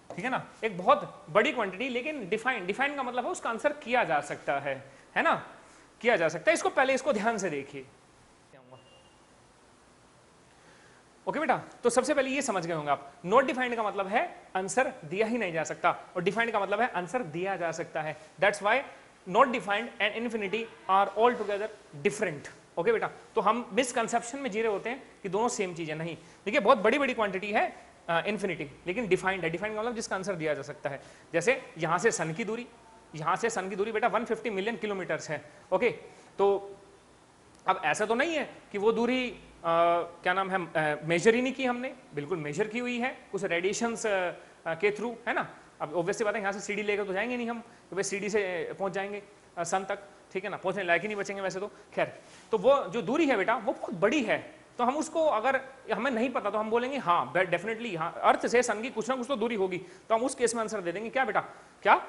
S1: ठीक है ना, एक बहुत बड़ी क्वांटिटी लेकिन डिफाइंड का मतलब है उसका आंसर किया जा सकता है ना, किया जा सकता है। इसको पहले इसको ध्यान से देखिए। ओके बेटा, तो सबसे पहले ये समझ गए होंगे आप, नॉट डिफाइंड का मतलब है आंसर दिया ही नहीं जा सकता, और डिफाइंड का मतलब है आंसर दिया जा सकता है। That's why not defined and infinity are all together different. Okay बेटा, तो हम मिसकंसेप्शन में जी रहे होते हैं कि दोनों सेम चीज है, नहीं। देखिए बहुत बड़ी बड़ी क्वांटिटी है इन्फिनिटी, लेकिन डिफाइंड है। डिफाइंड का मतलब जिसका आंसर दिया जा सकता है। जैसे यहां से सन की दूरी, बेटा 150 मिलियन किलोमीटर्स है। ओके, तो अब ऐसा तो नहीं है कि वो दूरी क्या नाम है मेजर ही नहीं की हमने, बिल्कुल मेजर की हुई है कुछ रेडिएशंस के थ्रू, है ना। अब ऑब्वियस सी बात है यहाँ से सीडी लेकर तो जाएंगे नहीं हम, तो भाई सीडी से पहुंच जाएंगे सन तक, ठीक है ना, पहुंचने लायक ही नहीं बचेंगे वैसे तो। खैर, तो वो जो दूरी है बेटा वो बहुत बड़ी है, तो हम उसको अगर हमें नहीं पता तो हम बोलेंगे हाँ डेफिनेटली, हाँ अर्थ से सन की कुछ ना कुछ तो दूरी होगी, तो हम उस केस में आंसर दे देंगे क्या बेटा, क्या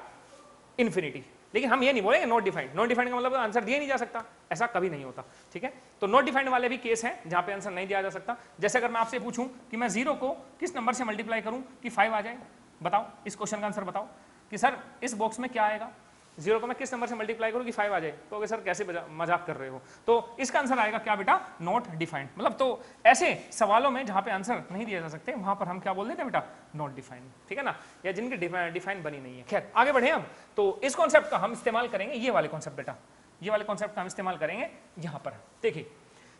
S1: इन्फिनिटी। लेकिन हम ये नहीं बोलेंगे नॉट डिफाइंड, नॉट डिफाइंड का मतलब आंसर दिया नहीं जा सकता, ऐसा कभी नहीं होता, ठीक है। तो नॉट डिफाइंड वाले भी केस हैं जहां पे आंसर नहीं दिया जा सकता। जैसे अगर मैं आपसे पूछूं कि मैं 0 को किस नंबर से मल्टीप्लाई करूं कि 5 आ जाए, बताओ इस क्वेश्चन का आंसर बताओ कि सर इस बॉक्स में क्या आएगा, 0 को मैं किस नंबर से मल्टीप्लाई करूं कि 5 आ जाए, तो सर कैसे मजाक कर रहे हो, तो इसका आंसर आएगा क्या बेटा, नॉट डिफाइंड। मतलब तो ऐसे सवालों में जहां पे आंसर नहीं दिया जा सकते वहां पर हम क्या बोल देते हैं बेटा, नॉट डिफाइंड, ठीक है ना, या जिनकी डिफाइन बनी नहीं है। खैर आगे बढ़े हम, तो इस कॉन्सेप्ट का हम इस्तेमाल करेंगे, ये वाले कॉन्सेप्ट बेटा, ये वाले कॉन्सेप्ट का हम इस्तेमाल करेंगे यहां पर। देखिए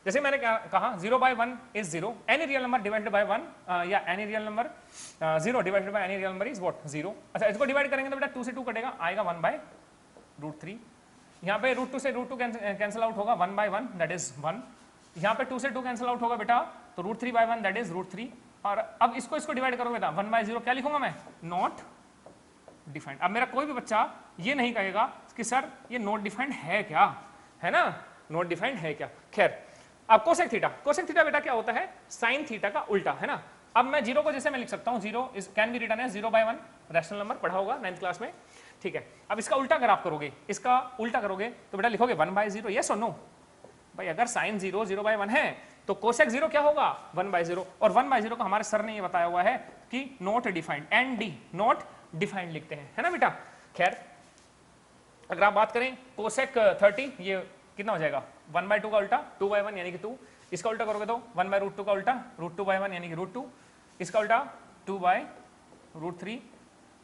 S1: जैसे मैंने कहा 0/1 is 0, any real number divided by 1 या any real number 0 divided by any real number is what 0। अच्छा इसको डिवाइड करेंगे तो बेटा 2 से 2 कटेगा, आएगा 1/√3। यहाँ पे √2 से √2 कैंसिल आउट होगा, 1/1 दैट इज 1। यहाँ पे 2 से 2 कैंसिल आउट होगा बेटा, तो √3/1 दैट इज √3। और अब इसको डिवाइड करोगे बेटा 1/0 क्या लिखूंगा मैं, नॉट डिफाइंड। अब मेरा कोई भी बच्चा ये नहीं कहेगा कि सर ये नॉट डिफाइंड है क्या, है ना, नॉट डिफाइंड है क्या। खैर अब कोसेक थीटा, कोसेक थीटा बेटा क्या होता है, साइन थीटा का उल्टा, है ना। अब मैं 0 को जैसे मैं लिख सकता हूँ, 0 is can be written as 0/1, rational number पढ़ा होगा 9th क्लास में, ठीक है। अब इसका उल्टा अगर आप करोगे, इसका उल्टा करोगे तो बेटा लिखोगे 1/0, यस और नो। भाई अगर साइन 0 0/1 है तो कोसेक 0 क्या होगा, 1/0, और 1/0 को हमारे सर ने ये बताया हुआ है कि not defined, ND not defined लिखते हैं, है ना बेटा। खैर अगर आप बात करें कोसेक 30, ये कितना हो जाएगा, 1/2 का उल्टा 2/1 यानी कि 2, इसका उल्टा करोगे तो 1/√2 का उल्टा √2/1 यानी कि √2, इसका उल्टा 2/√3,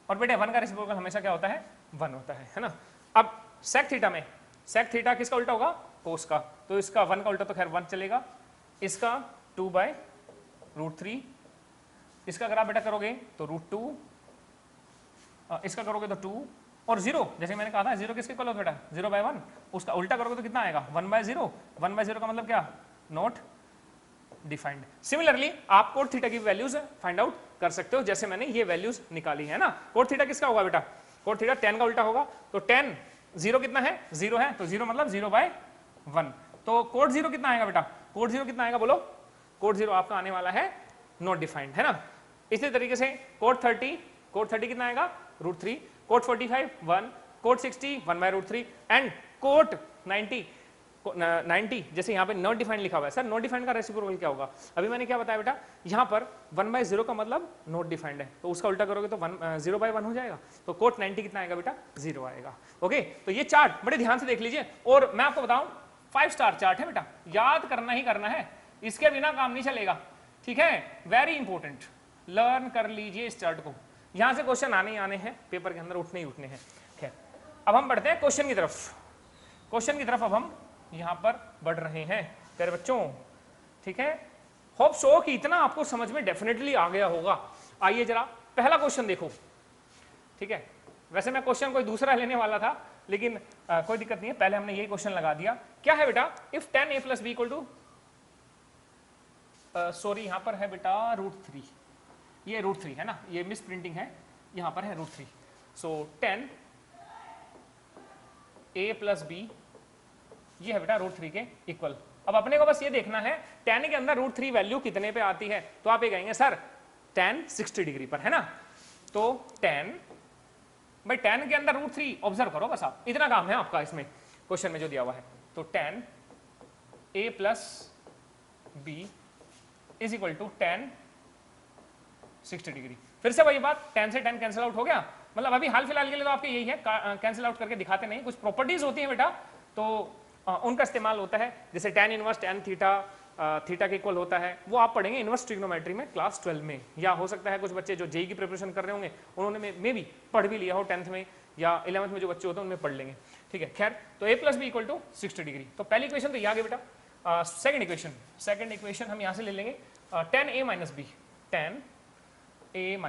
S1: और बेटे 1 का रेसिप्रोकल हमेशा क्या होता है, 1 होता है ना। अब सेक थीटा में, सेक थीटा किसका उल्टा होगा, कोस का, तो इसका 1 का उल्टा तो खैर 1 चलेगा, इसका 2/√3, इसका अगर आप बेटा करोगे तो √2, इसका करोगे तो 2, और 0 जैसे मैंने कहा था 0 किसके इक्वल होता है बेटा, 0/1, उसका उल्टा करोगे तो कितना आएगा, 1/0, 1/0 का मतलब क्या, नॉट डिफाइंड। सिमिलरली आप कोट थीटा की वैल्यूज फाइंड आउट कर सकते हो, जैसे मैंने ये वैल्यूज निकाली है ना। कोट थीटा किसका होगा बेटा, कोट थीटा tan का उल्टा होगा, तो tan 0 कितना है, 0 है, तो 0 मतलब 0/1, तो कोट 0 कितना आएगा बेटा, कोट 0 कितना आएगा बोलो, कोट 0 आपका आने वाला है नॉट डिफाइंड, है ना। इसी तरीके से कोट 30 कितना आएगा, √3, कोट 45 1, कोट 60 1/√3, एंड कोट 90 जैसे यहाँ पे नॉट डिफाइंड लिखा हुआ है, सर नॉट डिफाइंड का रेसिप्रोकल क्या होगा, अभी मैंने क्या बताया बेटा, यहाँ पर 1/0 का मतलब नॉट डिफाइंड है, तो उसका उल्टा करोगे तो 0/1 हो जाएगा, तो कोट 90 कितना आएगा बेटा, 0 आएगा। ओके, तो ये चार्ट बड़े ध्यान से देख लीजिए, और मैं आपको बताऊं 5 स्टार चार्ट है बेटा, याद करना ही करना है, इसके बिना काम नहीं चलेगा, ठीक है, वेरी इंपॉर्टेंट, लर्न कर लीजिए इस चार्ट को, यहां से क्वेश्चन आने ही आने हैं, पेपर के अंदर उठने ही उठने हैं। खैर अब हम बढ़ते हैं क्वेश्चन की तरफ, क्वेश्चन की तरफ अब हम यहां पर बढ़ रहे हैं प्यारे बच्चों, ठीक है। होप सो कि इतना आपको समझ में डेफिनेटली आ गया होगा। आइए जरा पहला क्वेश्चन देखो, ठीक है। वैसे मैं क्वेश्चन कोई दूसरा लेने वाला था, लेकिन कोई दिक्कत नहीं है, पहले हमने यही क्वेश्चन लगा दिया। क्या है बेटा, if 10a + b equal to, sorry यहां पर है बेटा √3, ये √3 है ना, ये मिस प्रिंटिंग है, यहां पर है √3, सो 10a + b ये है बेटा √3 के इक्वल। अब अपने को बस ये देखना है tan के अंदर √3 वैल्यू कितने पे आती है, तो आप ये कहेंगे सर tan 60 डिग्री पर, है ना, तो tan, भाई tan के अंदर √3 ऑब्जर्व करो बस, आप इतना काम है आपका इसमें क्वेश्चन में जो दिया हुआ है, तो tan a + b is equal to tan 60 degree. फिर से वही बात, tan से tan कैंसिल आउट हो गया, मतलब अभी हाल फिलहाल के लिए तो आपके यही है, कैंसिल आउट करके दिखाते नहीं, कुछ प्रॉपर्टीज होती है बेटा, तो उनका इस्तेमाल होता है, जैसे tan इनवर्स tan थीटा के इक्वल होता है, वो आप पढ़ेंगे इनवर्स ट्रिग्नोमेट्री में क्लास 12 में, या हो सकता है कुछ बच्चे जो जेई की प्रिपरेशन कर रहे होंगे उन्होंने मे भी पढ़ भी लिया हो 10th में या 11th में, जो बच्चे होते हैं उनमें पढ़ लेंगे, ठीक है। खैर तो a + b equal to 60 degree, तो पहली इक्वेशन तो ये आ गई बेटा। सेकंड इक्वेशन हम यहाँ से ले लेंगे, tan a - b, tan a -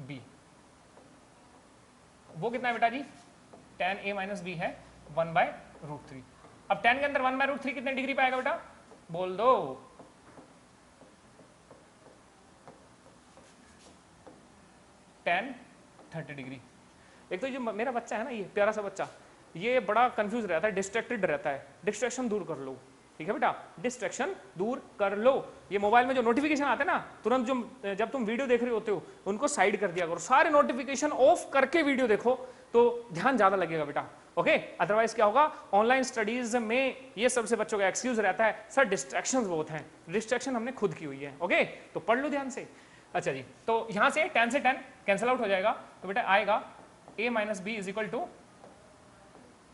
S1: b, वो कितना है बेटा जी, tan a - b है 1/√3। अब tan के अंदर 1/√3 कितने डिग्री पाएगा बेटा, बोल दो, tan 30 डिग्री। एक तो जो मेरा बच्चा है ना, ये प्यारा सा बच्चा, ये बड़ा कंफ्यूज रहता है, डिस्ट्रैक्टेड रहता है, डिस्ट्रैक्शन दूर कर लो, ठीक ठीक है बेटा, डिस्ट्रैक्शन दूर कर लो। ये मोबाइल में जो नोटिफिकेशन आते हैं ना, तुरंत जो जब तुम वीडियो देख रहे होते हो उनको साइड कर दिया करो, सारे नोटिफिकेशन ऑफ करके वीडियो देखो तो ध्यान ज्यादा लगेगा बेटा। ओके, अदरवाइज क्या होगा, ऑनलाइन स्टडीज में ये सबसे बच्चों का एक्सक्यूज रहता है, सर डिस्ट्रैक्शंस बहुत हैं। डिस्ट्रैक्शन हमने खुद की हुई है। ओके, तो पढ़ लो ध्यान से। अच्छा जी, तो यहां से 10 से 10 कैंसिल आउट हो जाएगा, तो बेटा आएगा a minus b is equal to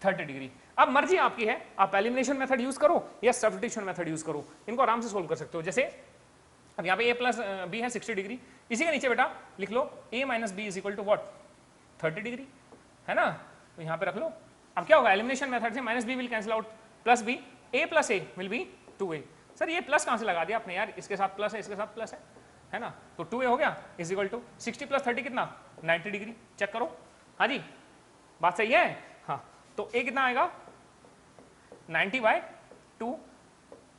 S1: 30 degree. अब मर्जी आपकी है, आप एलिमिनेशन मेथड यूज करो या सब्स्टिट्यूशन मेथड यूज करो, इनको आराम से सोल्व कर सकते हो। जैसे अब यहाँ पे a प्लस बी है 60 डिग्री, इसी के नीचे बेटा लिख लो a minus b is equal to what 30 degree, है ना। तो यहाँ पे रख लो। अब क्या होगा, एलिमिनेशन मेथड से minus b will cancel out, plus b, a plus a will be 2a। Sir ये प्लस कहाँ से लगा दिया आपने यार, इसके साथ प्लस है, इसके साथ प्लस है ना, तो 2a हो गया इज इक्वल टू 60 प्लस 30 कितना 90 डिग्री। चेक करो, हाँ जी बात सही है। हाँ, तो a कितना आएगा 90/2,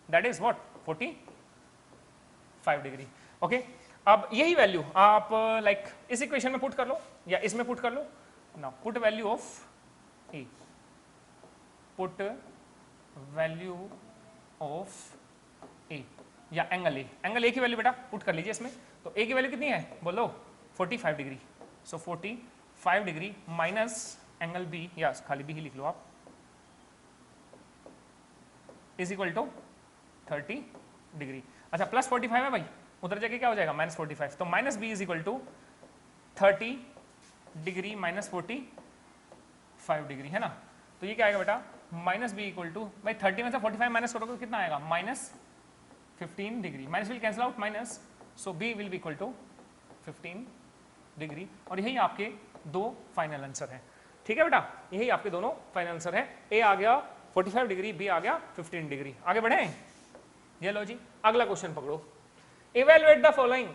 S1: that is what 45 degree. Okay, अब यही वैल्यू आप लाइक इस इक्वेशन में पुट कर लो या इसमें पुट कर लो ना। Put value of A, put value of A या एंगल ए, एंगल ए की वैल्यू बेटा पुट कर लीजिए इसमें। तो ए की वैल्यू कितनी है बोलो 45 डिग्री। सो 45 डिग्री माइनस एंगल बी, या खाली बी ही लिख लो आप, इज इक्वल टू 30 डिग्री। अच्छा प्लस 45 है भाई, उधर जाके क्या हो जाएगा माइनस 45, तो minus b is equal to 30 degree minus 45 degree, है ना। तो ये क्या आएगा बेटा माइनस बी इक्वल टू, भाई 30 में से 45 माइनस करोगे तो कितना आएगा minus 15 degree, minus will cancel out minus, so b will be equal to 15 degree. और यही आपके दो फाइनल आंसर हैं, ठीक है बेटा, यही आपके दोनों फाइनल आंसर है। ए आ गया 45 डिग्री, बी आ गया 15 डिग्री। आगे बढ़े, ये लो जी अगला क्वेश्चन पकड़ो, evaluate the following,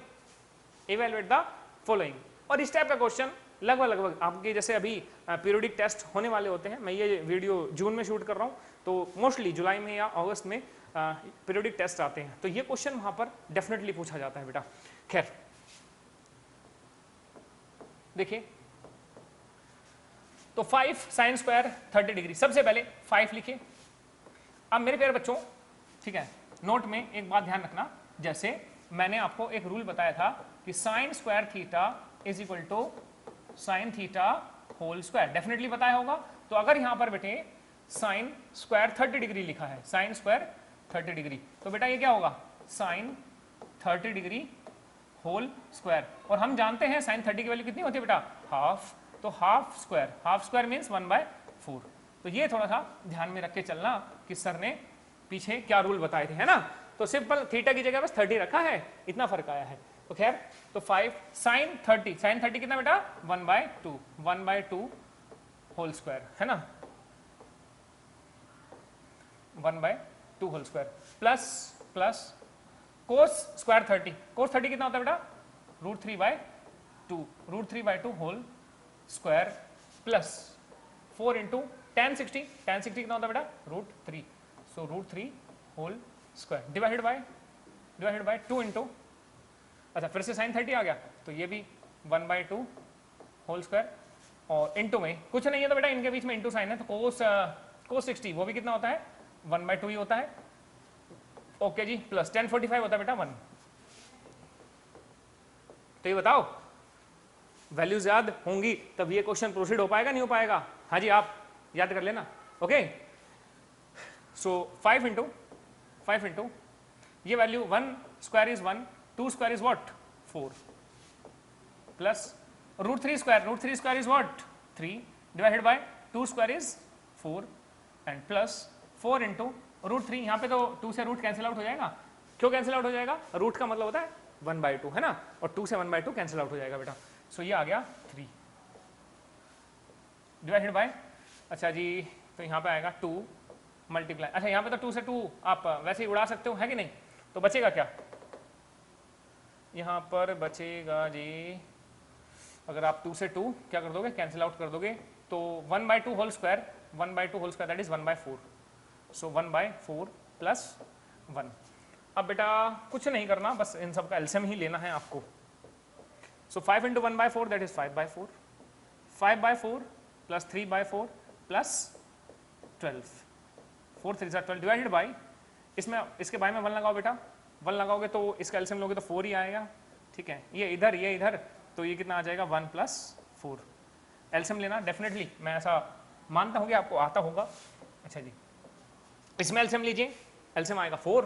S1: evaluate the following. और इस टाइप का क्वेश्चन लगभग आपके जैसे अभी पीरियोडिक टेस्ट होने वाले होते हैं, मैं ये वीडियो जून में शूट कर रहा हूँ, तो मोस्टली जुलाई में या अगस्त में पीरियोडिक टेस्ट आते हैं, तो ये क्वेश्चन वहां पर डेफिनेटली पूछा जाता है बेटा। खैर देखिए, तो 5 साइन स्क्वायर 30 डिग्री, सबसे पहले 5 लिखे। अब मेरे प्यारे बच्चों, ठीक है, नोट में एक बात ध्यान रखना, जैसे मैंने आपको एक रूल बताया था कि sine square theta is equal to sine theta whole square, definitely बताया होगा। तो अगर यहां पर बेटे साइन स्क्वायर 30 डिग्री लिखा है, साइन स्क्वायर 30 डिग्री, तो बेटा ये क्या होगा साइन 30 डिग्री होल स्क्वायर। और हम जानते हैं साइन 30 की वैल्यू कितनी होती है बेटा हाफ, तो हाफ स्क्वायर मीन्स 1/4। तो ये थोड़ा सा ध्यान में रख के चलना कि सर ने पीछे क्या रूल बताए थे, है ना। तो सिंपल थीटा की जगह बस 30 रखा है, इतना फर्क आया है। तो खैर, तो 5 साइन 30 कितना बेटा 1/2 होल स्क्वायर, है ना, 1/2 whole square plus cos square 30, cos 30 कितना होता है बेटा √3/2 whole square plus 4 into tan 60 कितना होता है बेटा √3, so √3 whole square divided by 2 into, अच्छा फिर से साइन 30 आ गया, तो ये भी 1/2 होल स्क्वायर, और इंटू में कुछ नहीं है तो बेटा इनके बीच में इंटू साइन है, तो कोस 60 वो भी कितना होता है 1/2 ही होता है। ओके जी, प्लस tan 45 होता है बेटा 1। तो ये बताओ वैल्यूज याद होंगी तब ये क्वेश्चन प्रोसीड हो पाएगा, नहीं हो पाएगा? हाँ जी, आप याद कर लेना। ओके, सो 5 इंटू ये value 1 square is 1, 2 square is what 4, plus √3 square is what 3 divided by 2 square is 4 and plus 4 into √3, यहाँ पे तो 2 से रूट कैंसिल आउट हो जाएगा। क्यों कैंसिल आउट हो जाएगा? रूट का मतलब होता है 1/2, है ना, और 2 से 1/2 कैंसिल आउट हो जाएगा बेटा। सो ये आ गया 3 डिवाइडेड बाय, अच्छा जी, तो यहाँ पे आएगा 2 मल्टीप्लाई, अच्छा यहाँ पे तो 2 से 2 आप वैसे ही उड़ा सकते हो, है कि नहीं, तो बचेगा क्या यहाँ पर बचेगा जी, अगर आप 2 से 2 क्या कर दोगे कैंसिल आउट कर दोगे, तो 1/2 whole square that is 1/4, so 1/4 plus 1। अब बेटा कुछ नहीं करना, बस इन सब का एलसीएम ही लेना है आपको। सो 5 into 1/4 that is 5/4, 5/4 plus 3/4 plus 12, 4 3 12 divided by इसमें इसके बाय में 1 लगाओ बेटा, 1 लगाओगे तो इसका एलसीएम लोगे तो 4 ही आएगा, ठीक है। ये इधर, तो ये कितना आ जाएगा 1 + 4। एलसीएम लेना डेफिनेटली, मैं ऐसा मानता हूँ कि आपको आता होगा। अच्छा जी, इसमें एलसीएम लीजिए, एलसीएम आएगा 4,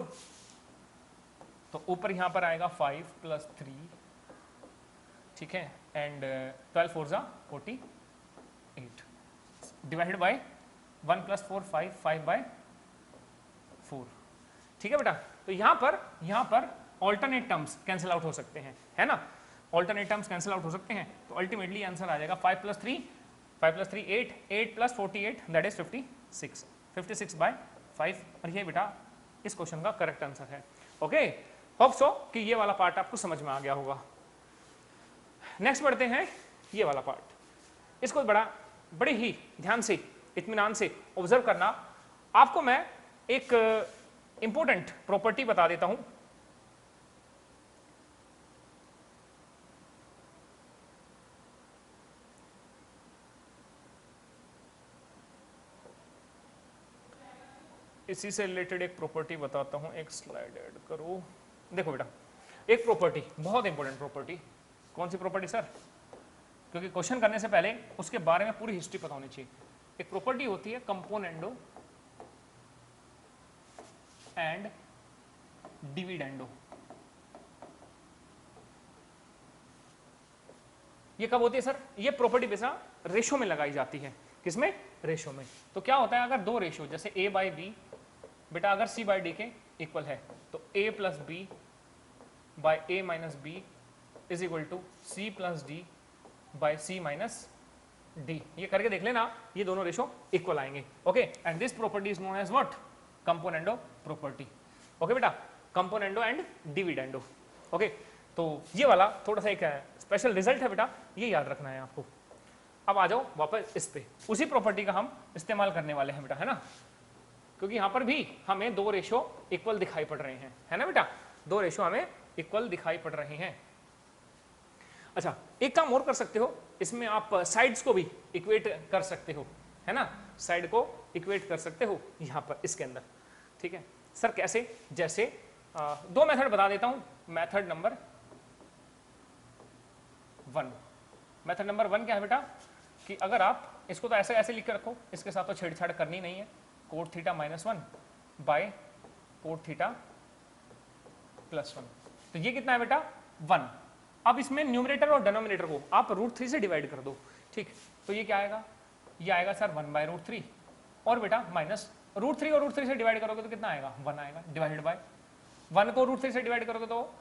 S1: तो ऊपर यहाँ पर आएगा 5 + 3, ठीक है, एंड 12 4 = 48 डिवाइडेड बाय 1 + 4 5/4, ठीक है बेटा। तो यहाँ पर ऑल्टरनेट टर्म्स कैंसिल आउट हो सकते हैं, है ना, ऑल्टरनेट टर्म्स कैंसिल आउट हो सकते हैं, तो अल्टीमेटली आंसर आ जाएगा 5 + 3 8, 8 + 48 दैट इज 56, 56/5, और ये बेटा इस क्वेश्चन का करेक्ट आंसर है। ओके, होप सो कि ये वाला पार्ट आपको समझ में आ गया होगा। नेक्स्ट बढ़ते हैं ये वाला पार्ट, इसको बड़े ही ध्यान से, इत्मीनान से ऑब्जर्व करना। आपको मैं एक इंपॉर्टेंट प्रॉपर्टी बता देता हूं, इसी से रिलेटेड एक प्रॉपर्टी बताता हूं। एक स्लाइड ऐड करो। देखो बेटा, एक प्रॉपर्टी बहुत इंपॉर्टेंट प्रॉपर्टी। कौन सी प्रॉपर्टी सर? क्योंकि क्वेश्चन करने से पहले उसके बारे में पूरी हिस्ट्री पता होनी चाहिए। एक प्रॉपर्टी होती है कंपोनेंडो एंड डिविडेंडो। ये कब होती है सर? ये प्रॉपर्टी बेसा रेशो में लगाई जाती है। किसमें? रेशो में। तो क्या होता है, अगर दो रेशो जैसे a बाई बी, बेटा अगर c बाई डी के इक्वल है तो a plus b by a minus b is equal to c plus d by c minus d. ये करके देख लेना, ये दोनों रेशो इक्वल आएंगे। Okay, and this property is known as what? Componendo property. Okay बेटा, कंपोनेंडो एंड डिविडेंडो। ओके, तो ये वाला थोड़ा सा एक स्पेशल रिजल्ट है बेटा, ये याद रखना है आपको। अब आ जाओ वापस इस पे, उसी प्रॉपर्टी का हम इस्तेमाल करने वाले हैं बेटा, है ना, क्योंकि यहां पर भी हमें दो रेशो इक्वल दिखाई पड़ रहे हैं, है ना बेटा, दो रेशो हमें इक्वल दिखाई पड़ रहे हैं। अच्छा, एक काम और कर सकते हो, इसमें आप साइड्स को भी इक्वेट कर सकते हो, है ना, साइड को इक्वेट कर सकते हो यहां पर इसके अंदर। ठीक है सर, कैसे? जैसे दो मेथड बता देता हूं। मेथड नंबर 1, मेथड नंबर 1 क्या है बेटा, कि अगर आप इसको तो ऐसे ऐसे लिख के रखो, इसके साथ तो छेड़छाड़ करनी नहीं है। Cot theta minus 1 by cot theta plus 1, तो ये कितना है बेटा? 1। अब इसमें न्यूमरेटर और डिनोमिनेटर को आप √3 से डिवाइड कर दो। ठीक, तो ये क्या आएगा? ये आएगा सर 1/√3, और बेटा माइनस √3 और √3 से डिवाइड करोगे तो कितना आएगा? 1 आएगा, डिवाइडेड बाय 1 को √3 से डिवाइड करोगे तो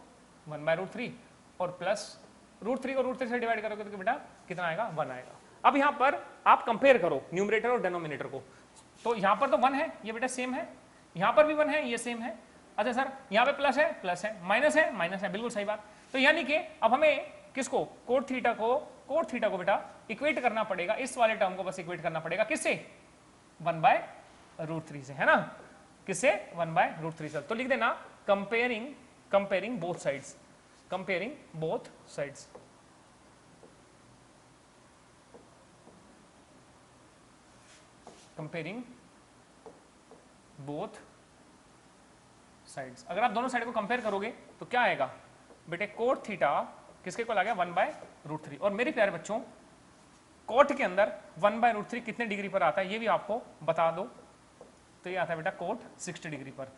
S1: 1/√3, और प्लस √3 को √3 से डिवाइड करोगे तो बेटा कितना आएगा? 1 आएगा। अब यहाँ पर आप कंपेयर करो न्यूमरेटर और डिनोमिनेटर को, तो यहाँ पर तो 1 है, ये बेटा सेम है, यहाँ पर भी 1 है, ये सेम है। अच्छा सर, यहाँ पे प्लस है, प्लस है, माइनस है, माइनस है, बिल्कुल सही बात। तो यानी कि अब हमें किसको? कोट थीटा को बेटा इक्वेट करना पड़ेगा, इस वाले टर्म को बस इक्वेट करना पड़ेगा, किससे? 1/√3 से, है ना, किससे? 1/√3 से। तो लिख देना comparing both sides, comparing both sides. Comparing both sides. अगर आप दोनों साइड को कंपेयर करोगे तो क्या आएगा बेटे? कोट थीटा किसके इक्वल आ गया? 1/√3। और मेरे प्यारे बच्चों, कोट के अंदर 1/√3 कितने डिग्री पर आता है ये भी आपको बता दो, तो ये आता है बेटा कोट 60 डिग्री पर।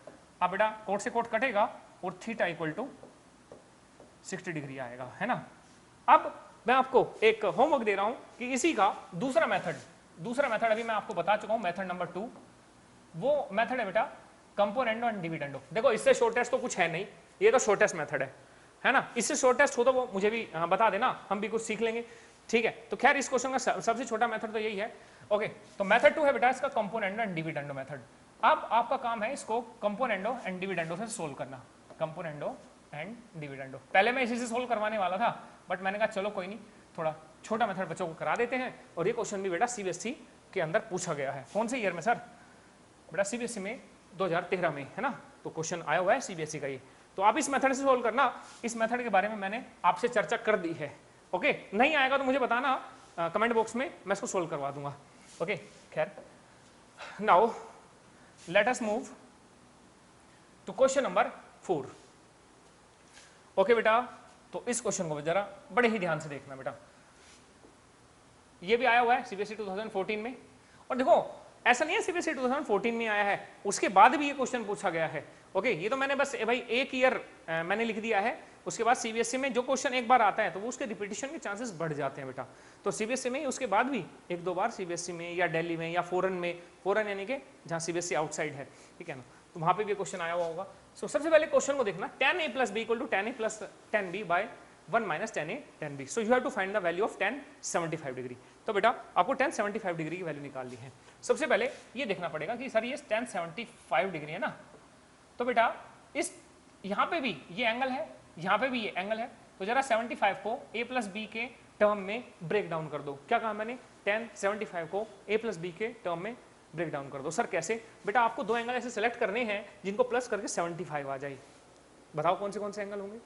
S1: अब बेटा कोट से कोट कटेगा और थीटा इक्वल टू 60 डिग्री आएगा, है ना। अब मैं आपको एक होमवर्क दे रहा हूं कि इसी का दूसरा मेथड अभी मैं आपको बता चुका हूं, मेथड नंबर 2। वो मेथड है बेटा कंपोनेंडो एंड डिविडेंडो। देखो इससे शॉर्टेस्ट तो कुछ है नहीं, ये तो शॉर्टेस्ट मेथड है ना। इससे शॉर्टेस्ट हो तो वो मुझे भी बता देना, हम भी कुछ सीख लेंगे। ठीक है, तो खैर इस क्वेश्चन का सबसे छोटा मेथड तो यही है। ओके, तो मेथड 2 है बेटा इसका कंपोनेंडो एंड डिविडेंडो मेथड। अब आपका काम है इसको कंपोनेंडो एंड डिविडेंडो से सोल्व करना, कंपोनेंडो एंड डिविडेंडो। पहले मैं इसी से सोल्व करवाने वाला था, बट मैंने कहा चलो कोई नहीं, थोड़ा छोटा मेथड बच्चों को करा देते हैं। और ये क्वेश्चन भी बेटा सीबीएसई के अंदर पूछा गया है। कौन से ईयर में सर? बेटा सीबीएसई में 2013 में, है ना, तो क्वेश्चन आया हुआ है सीबीएसई का ये। तो आप इस मेथड से सोल्व करना, इस मेथड के बारे में मैंने आपसे चर्चा कर दी है। ओके, नहीं आएगा तो मुझे बताना कमेंट बॉक्स में, मैं इसको सोल्व करवा दूंगा। ओके, खैर नाउ लेट अस मूव तो क्वेश्चन नंबर 4। ओके बेटा, तो इस क्वेश्चन को जरा बड़े ही ध्यान से देखना बेटा। ये भी आया हुआ है सीबीएसई 2014 में, और देखो ऐसा नहीं है सीबीएसई 2014 में आया है उसके बाद भी ये क्वेश्चन पूछा गया है। ओके, ये तो मैंने बस भाई एक ईयर मैंने लिख दिया है, उसके बाद सीबीएसई में जो क्वेश्चन एक बार आता है तो वो उसके रिपीटिशन के चांसेस बढ़ जाते हैं बेटा। तो सीबीएसई में उसके बाद भी एक दो बार सीबीएसई में या दिल्ली में या फॉरेन में, फॉरेन यानी कि जहाँ सीबीएसई आउटसाइड है, ठीक है ना, तो वहाँ पे भी क्वेश्चन आया हुआ होगा। सो सबसे पहले क्वेश्चन को देखना, tan a plus b equal to tan a plus tan b by 1 minus tan a tan b. So you have to find the value of tan 75 degree. तो बेटा आपको tan 75 डिग्री की वैल्यू निकालनी है। सबसे पहले ये देखना पड़ेगा कि सर ये tan 75 डिग्री है ना, तो बेटा इस यहाँ पे भी ये एंगल है, यहाँ पे भी ये एंगल है, तो जरा 75 को a प्लस बी के टर्म में ब्रेक डाउन कर दो। क्या कहा मैंने, tan 75 को a प्लस बी के टर्म में ब्रेक डाउन कर दो। सर कैसे, बेटा आपको दो एंगल ऐसे सेलेक्ट करने हैं जिनको प्लस करके 75 आ जाए। बताओ कौन से एंगल होंगे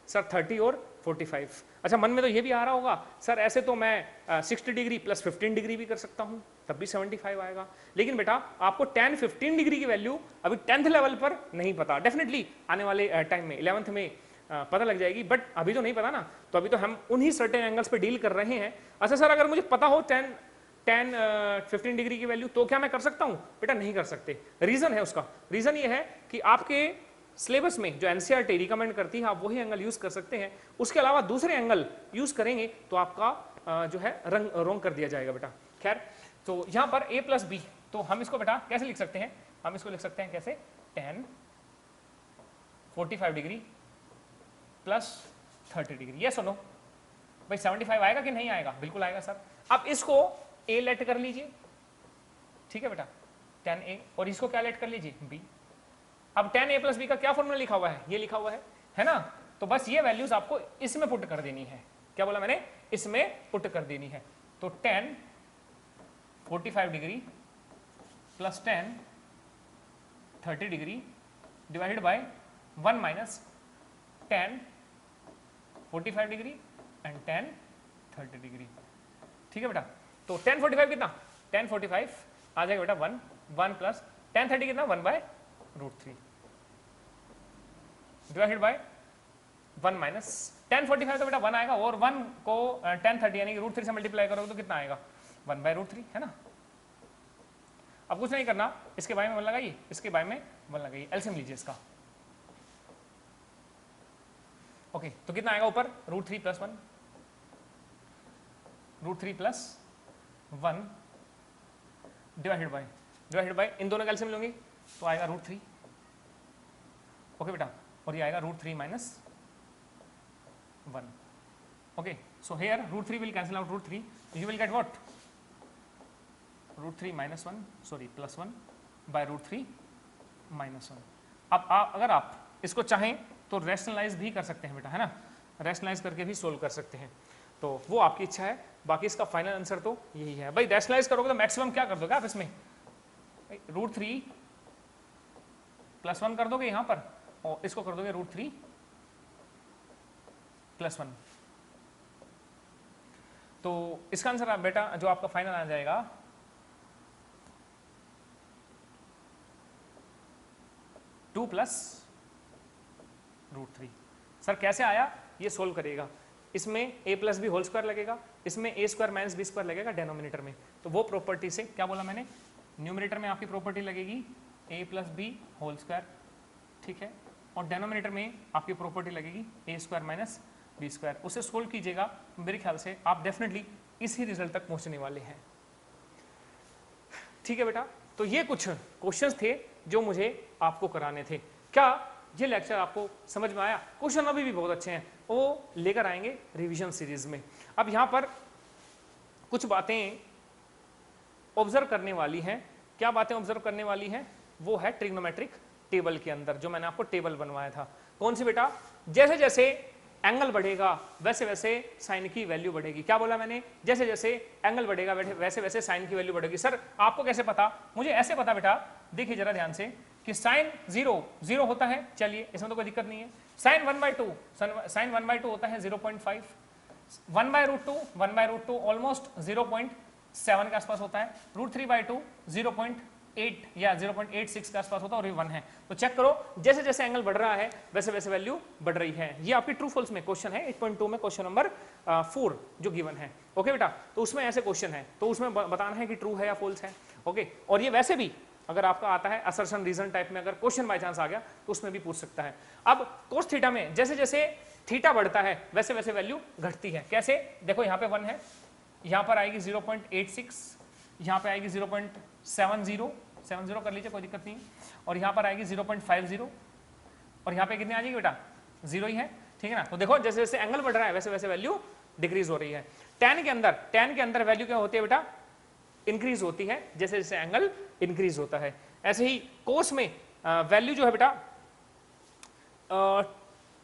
S1: सर, 30 और 45। अच्छा मन में तो ये भी आ रहा होगा सर ऐसे तो मैं 60 डिग्री प्लस 15 डिग्री भी कर सकता हूँ, तब भी 75 आएगा। लेकिन बेटा आपको tan 15 डिग्री की वैल्यू अभी 10th लेवल पर नहीं पता, डेफिनेटली आने वाले टाइम में 11th में पता लग जाएगी, बट अभी तो नहीं पता ना। तो अभी तो हम उन्हीं सर्टेन एंगल्स पे डील कर रहे हैं। अच्छा सर अगर मुझे पता हो tan 15 डिग्री की वैल्यू तो क्या मैं कर सकता हूं, बेटा नहीं कर सकते। रीजन है उसका, रीजन ये है कि आपके सिलेबस में जो एनसीईआरटी रिकमेंड करती है आप वही एंगल यूज कर सकते हैं, उसके अलावा दूसरे एंगल यूज करेंगे तो आपका जो है रॉन्ग कर दिया जाएगा बेटा। खैर तो यहां पर a प्लस बी, तो हम इसको बेटा कैसे लिख सकते हैं, हम इसको लिख सकते हैं कैसे, tan 45 डिग्री प्लस 30 डिग्री। ये सुनो भाई 75 आएगा कि नहीं आएगा, बिल्कुल आएगा सर। अब इसको a लेट कर लीजिए, ठीक है बेटा tan a, और इसको क्या लेट कर लीजिए b। अब tan a प्लस बी का क्या फॉर्मूला लिखा हुआ है, ये लिखा हुआ है ना, तो बस ये वैल्यूज आपको इसमें पुट कर देनी है। क्या बोला मैंने, इसमें पुट कर देनी है। तो tan 45 degree plus tan 30 degree divided by 1 minus tan 45 degree and tan 30 degree, ठीक है बेटा। तो tan 45 कितना, tan 45 आ जाएगा बेटा 1 प्लस tan 30 कितना 1/√3 डिवाइडेड बाय 1 माइनस tan 45 तो बेटा 1 आएगा, और 1 को tan 30 यानी कि √3 से मल्टीप्लाई करोगे तो कितना आएगा 1/√3, है ना। अब कुछ नहीं करना, इसके बाय में 1 लगाइए, इसके बाय में 1 लगाइए, एलसीएम लीजिए इसका। ओके तो कितना आएगा ऊपर, √3 प्लस 1, √3 प्लस 1 डिवाइडेड बाय इन दोनों का एलसीएम लूंगी तो आएगा √3। ओके बेटा, और ये आएगा √3 minus 1। Okay so here √3 will cancel out √3, you will get what, √3 minus 1 sorry plus 1 by √3 minus 1। अब अगर आप इसको चाहें तो रेशनलाइज भी कर सकते हैं बेटा, है ना, रेशनलाइज करके भी सोल्व कर सकते हैं, तो वो आपकी इच्छा है। बाकी इसका फाइनल आंसर तो यही है भाई। रेशनलाइज करोगे तो मैक्सिमम क्या कर दोगे आप इसमें, √3 प्लस 1 कर दोगे यहां पर, और इसको कर दोगे √3 प्लस 1। तो इसका आंसर बेटा जो आपका फाइनल आ जाएगा 2 प्लस √3। सर कैसे आया, ये सोल्व करिएगा। इसमें a plus b whole square लगेगा, इसमें a square minus b square लगेगा डेनोमिनेटर में, तो वो प्रॉपर्टी से क्या बोला मैंने, न्यूमरेटर में आपकी प्रॉपर्टी लगेगी a plus b whole square, ठीक है, और डेनोमिनेटर में आपकी प्रॉपर्टी लगेगी a square minus b square. उसे सोल्व कीजिएगा, मेरे ख्याल से आप डेफिनेटली इसी रिजल्ट तक पहुंचने वाले हैं, ठीक है बेटा। तो ये कुछ क्वेश्चंस थे जो मुझे आपको कराने थे। क्या ये लेक्चर आपको समझ में आया? क्वेश्चन अभी भी बहुत अच्छे हैं, वो लेकर आएंगे रिवीजन सीरीज में। अब यहाँ पर कुछ बातें ऑब्जर्व करने वाली हैं। क्या बातें ऑब्जर्व करने वाली हैं? वो है ट्रिग्नोमेट्रिक टेबल के अंदर जो मैंने आपको टेबल बनवाया था। कौन सी बेटा? जैसे जैसे एंगल बढ़ेगा वैसे वैसे साइन की वैल्यू बढ़ेगी। क्या बोला मैंने? जैसे जैसे एंगल बढ़ेगा वैसे वैसे साइन की वैल्यू बढ़ेगी। सर आपको कैसे पता? मुझे ऐसे पता बेटा, देखिए जरा ध्यान से कि साइन 0 होता है, चलिए इसमें तो कोई दिक्कत नहीं है। साइन 1/2 होता है 0.5, 1/√2 ऑलमोस्ट 0.7 के आसपास होता है, √3/2 0.2 0.8 या 0.86 के आसपास होता है और ये 1 है। तो चेक करो जैसे जैसे एंगल बढ़ रहा है वैसे वैसे वैल्यू बढ़ रही है। ये आपकी ट्रू फॉल्स में क्वेश्चन है 8.2 में, क्वेश्चन नंबर 4 जो गिवन है। ओके बेटा, तो उसमें ऐसे क्वेश्चन है तो उसमें बताना है कि ट्रू है या फॉल्स है। ओके, और ये वैसे भी अगर आपका आता है असर्शन रीजन टाइप में, अगर क्वेश्चन बाय चांस आ गया तो उसमें भी पूछ सकता है। अब कोस थीटा में जैसे जैसे थीटा बढ़ता है वैसे वैसे वैल्यू घटती है। कैसे? देखो यहाँ पे 1 है, यहाँ पर आएगी 0.86, यहाँ पे आएगी 0.70 कर लीजिए कोई दिक्कत नहीं, और यहाँ पर आएगी 0.50 और यहाँ पे कितनी आ जाएगी बेटा? 0 ही है, ठीक है ना। तो देखो जैसे जैसे एंगल बढ़ रहा है वैसे वैसे वैल्यू डिक्रीज हो रही है। tan के अंदर वैल्यू क्या होती है बेटा? इंक्रीज होती है जैसे जैसे एंगल इंक्रीज होता है। ऐसे ही कोस में वैल्यू जो है बेटा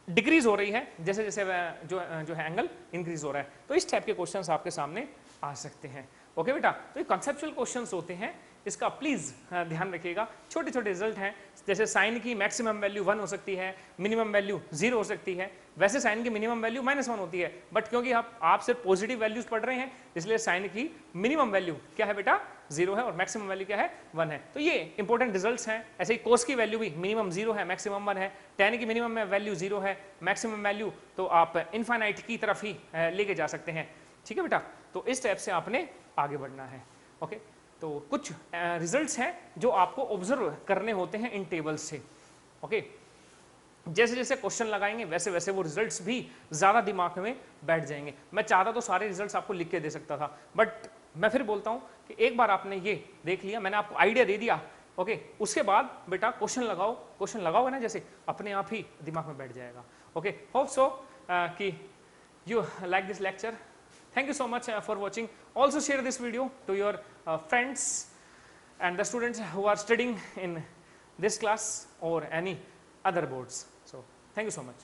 S1: डिक्रीज हो रही है जैसे जैसे जो है एंगल इंक्रीज हो रहा है। तो इस टाइप के क्वेश्चंस आपके सामने आ सकते हैं। ओके बेटा, तो ये कॉन्सेप्चुअल क्वेश्चंस होते हैं, इसका प्लीज ध्यान रखिएगा। छोटे छोटे रिजल्ट हैं, जैसे साइन की मैक्सिमम वैल्यू 1 हो सकती है, मिनिमम वैल्यू 0 हो सकती है। वैसे साइन की मिनिमम वैल्यू -1 होती है, बट क्योंकि आप सिर्फ पॉजिटिव वैल्यूज पढ़ रहे हैं इसलिए साइन की मिनिमम वैल्यू क्या है बेटा? 0 है और मैक्सिमम वैल्यू क्या है? 1 है। तो ये इंपॉर्टेंट रिजल्ट्स हैं। ऐसे ही कोस की वैल्यू भी मिनिमम 0 है, मैक्सिमम 1 है। tan की मिनिमम में वैल्यू 0 है, मैक्सिमम वैल्यू तो आप इनफाइनाइट की तरफ ही लेके जा सकते हैं। ठीक है बेटा, तो इस टाइप से आपने आगे बढ़ना है। ओके, तो कुछ रिजल्ट्स हैं जो आपको ऑब्जर्व करने होते हैं इन टेबल्स से। ओके, जैसे जैसे क्वेश्चन लगाएंगे वैसे वैसे वो रिजल्ट्स भी ज़्यादा दिमाग में बैठ जाएंगे। मैं चाहता तो सारे रिजल्ट्स आपको लिख के दे सकता था, बट मैं फिर बोलता हूँ कि एक बार आपने ये देख लिया, मैंने आपको आइडिया दे दिया, ओके, उसके बाद बेटा क्वेश्चन लगाओ, क्वेश्चन लगाओगे ना जैसे अपने आप ही दिमाग में बैठ जाएगा। ओके, होप सो कि you like this lecture. Thank you so much for watching. Also share this video to your friends and the students who are studying in this class or any other boards. So thank you so much.